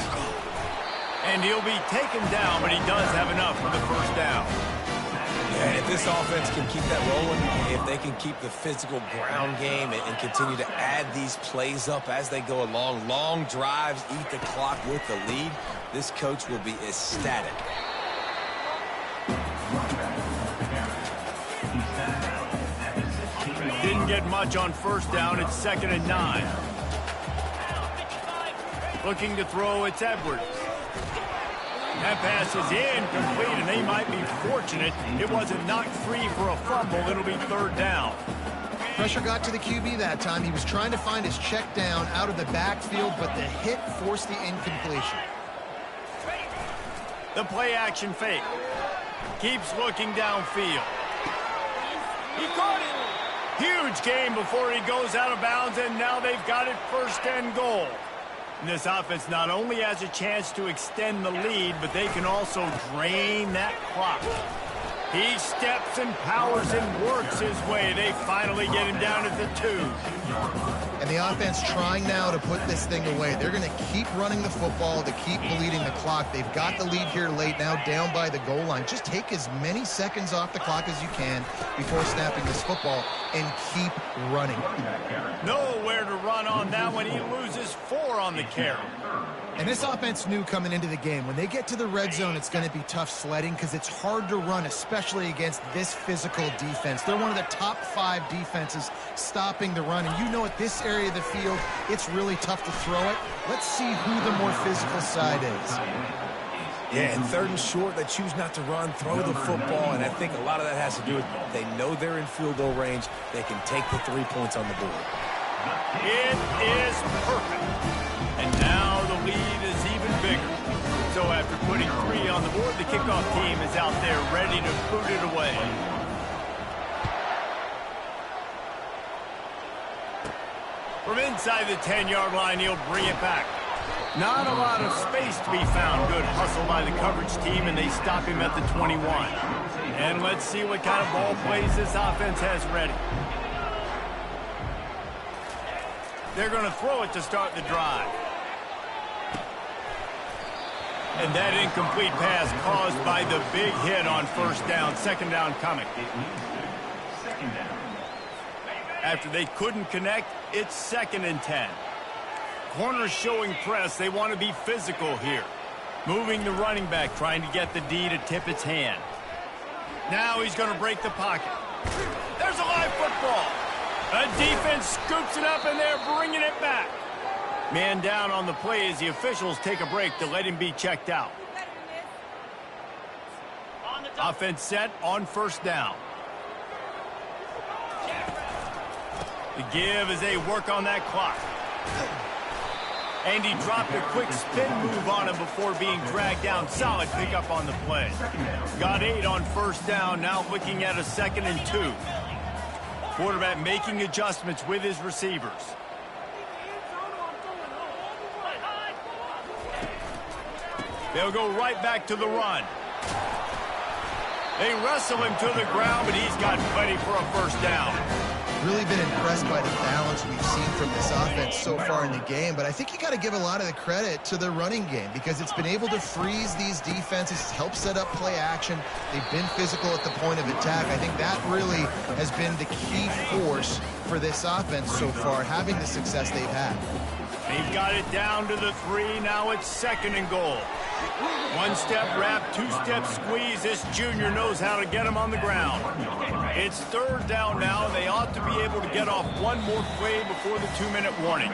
And he'll be taken down, but he does have enough for the first down. Yeah, if this offense can keep that rolling, if they can keep the physical ground game and continue to add these plays up as they go along, long drives, eat the clock with the lead, this coach will be ecstatic. Didn't get much on first down. It's 2nd and 9. Looking to throw, it's Edwards. That pass is incomplete, and they might be fortunate it wasn't knocked free for a fumble. It'll be 3rd down. Pressure got to the QB that time. He was trying to find his check down out of the backfield, but the hit forced the incompletion. The play action fake. Keeps looking downfield. He caught it. Huge gain before he goes out of bounds, and now they've got it 1st and goal. And this offense not only has a chance to extend the lead, but they can also drain that clock. He steps and powers and works his way. They finally get him down at the 2. And the offense trying now to put this thing away. They're going to keep running the football to keep bleeding the clock. They've got the lead here late, now down by the goal line. Just take as many seconds off the clock as you can before snapping this football and keep running. Nowhere to run on that one. He loses 4 on the carry. And this offense knew coming into the game, when they get to the red zone, it's going to be tough sledding because it's hard to run, especially against this physical defense. They're one of the top 5 defenses stopping the run. And you know at this area of the field, it's really tough to throw it. Let's see who the more physical side is. Yeah, and 3rd and short, they choose not to run, throw the football, and I think a lot of that has to do with they know they're in field goal range. They can take the 3 points on the board. It is perfect. And now the lead is even bigger. So after putting 3 on the board, the kickoff team is out there ready to boot it away. From inside the 10-yard line, he'll bring it back. Not a lot of space to be found. Good hustle by the coverage team, and they stop him at the 21. And let's see what kind of ball plays this offense has ready. They're going to throw it to start the drive. And that incomplete pass caused by the big hit on first down. 2nd down coming. After they couldn't connect, it's 2nd and 10. Corners showing press. They want to be physical here. Moving the running back, trying to get the D to tip its hand. Now he's going to break the pocket. There's a live football. A defense scoops it up, and they're bringing it back. Man down on the play as the officials take a break to let him be checked out. Offense set on first down. The give as they work on that clock. And he dropped a quick spin move on him before being dragged down. Solid pickup on the play. Got 8 on first down, now looking at a 2nd and 2. Quarterback making adjustments with his receivers. They'll go right back to the run. They wrestle him to the ground, but he's got plenty for a first down. Really been impressed by the balance we've seen from this offense so far in the game, but I think you got to give a lot of the credit to the running game because it's been able to freeze these defenses, help set up play action. They've been physical at the point of attack. I think that really has been the key force for this offense so far, having the success they've had. They've got it down to the 3. Now it's 2nd and goal. 1-step wrap, 2-step squeeze. This junior knows how to get him on the ground. It's 3rd down now. They ought to be able to get off one more play before the 2-minute warning.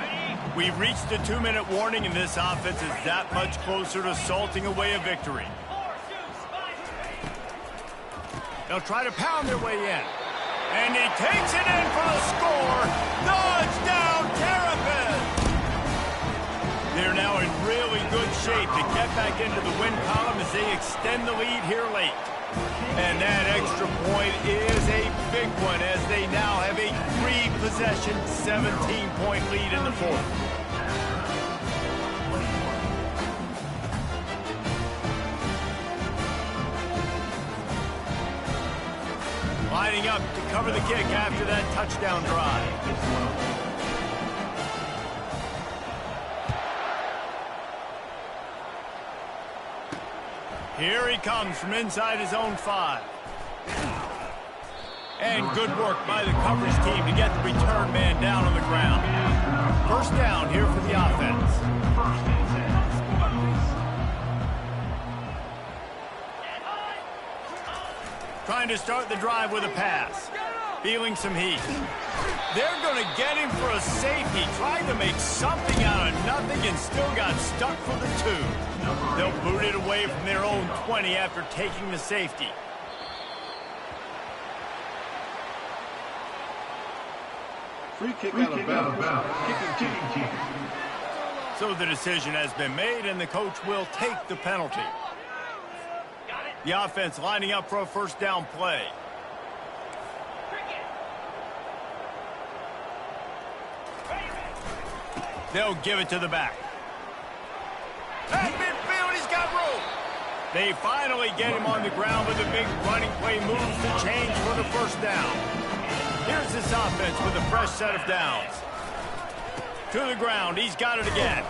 We've reached the 2-minute warning, and this offense is that much closer to salting away a victory. They'll try to pound their way in. And he takes it in for the score. Touchdown, Terrapins! They're now in really good shape to get back into the win column as they extend the lead here late. And that extra point is a big one as they now have a 3-possession, 17-point lead in the fourth. Lining up to cover the kick after that touchdown drive. Here he comes from inside his own 5. And good work by the coverage team to get the return man down on the ground. First down here for the offense. Trying to start the drive with a pass. Feeling some heat. They're going to get him for a safety. Tried to make something out of nothing and still got stuck for the 2. They'll boot it away from their own 20 after taking the safety. Free kick out of bounds. Kicking team. So the decision has been made, and the coach will take the penalty. The offense lining up for a first down play. They'll give it to the back. At midfield, he's got room. They finally get him on the ground with a big running play moves to change for the first down. Here's this offense with a fresh set of downs. To the ground, he's got it again.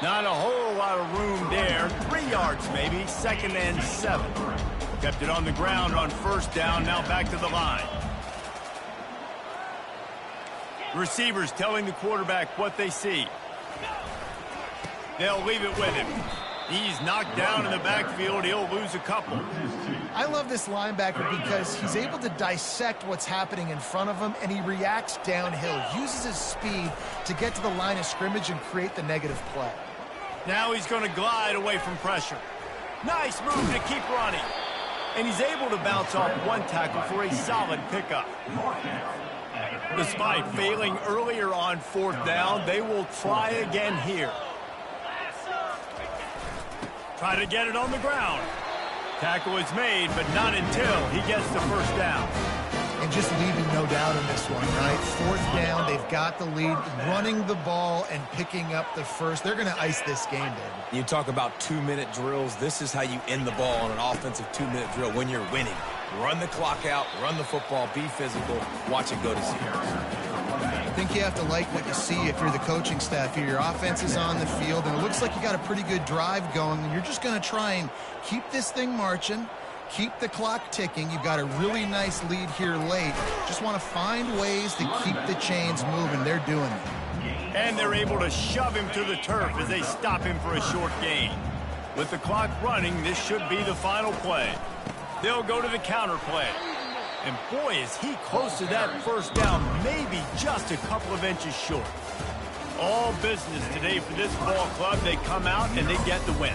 Not a whole lot of room there. 3 yards maybe, 2nd and 7. Kept it on the ground on first down, now back to the line. Receivers telling the quarterback what they see. They'll leave it with him. He's knocked down in the backfield. He'll lose a couple. I love this linebacker because he's able to dissect what's happening in front of him, and he reacts downhill, uses his speed to get to the line of scrimmage and create the negative play. Now he's going to glide away from pressure. Nice move to keep running. And he's able to bounce off one tackle for a solid pickup. Despite failing earlier on fourth down, they will try again here. Try to get it on the ground. Tackle is made, but not until he gets the first down. And just leaving no doubt in this one, right? Fourth down, they've got the lead, running the ball and picking up the first. They're going to ice this game, baby. You talk about 2-minute drills. This is how you end the ball on an offensive 2-minute drill when you're winning. Run the clock out, run the football, be physical, watch it go to zero. I think you have to like what you see if you're the coaching staff here. Your offense is on the field, and it looks like you got a pretty good drive going, and you're just going to try and keep this thing marching, keep the clock ticking. You've got a really nice lead here late. Just want to find ways to keep the chains moving. They're doing it. And they're able to shove him to the turf as they stop him for a short gain. With the clock running, this should be the final play. They'll go to the counter play. And boy, is he close to that first down, maybe just a couple of inches short. All business today for this ball club. They come out and they get the win.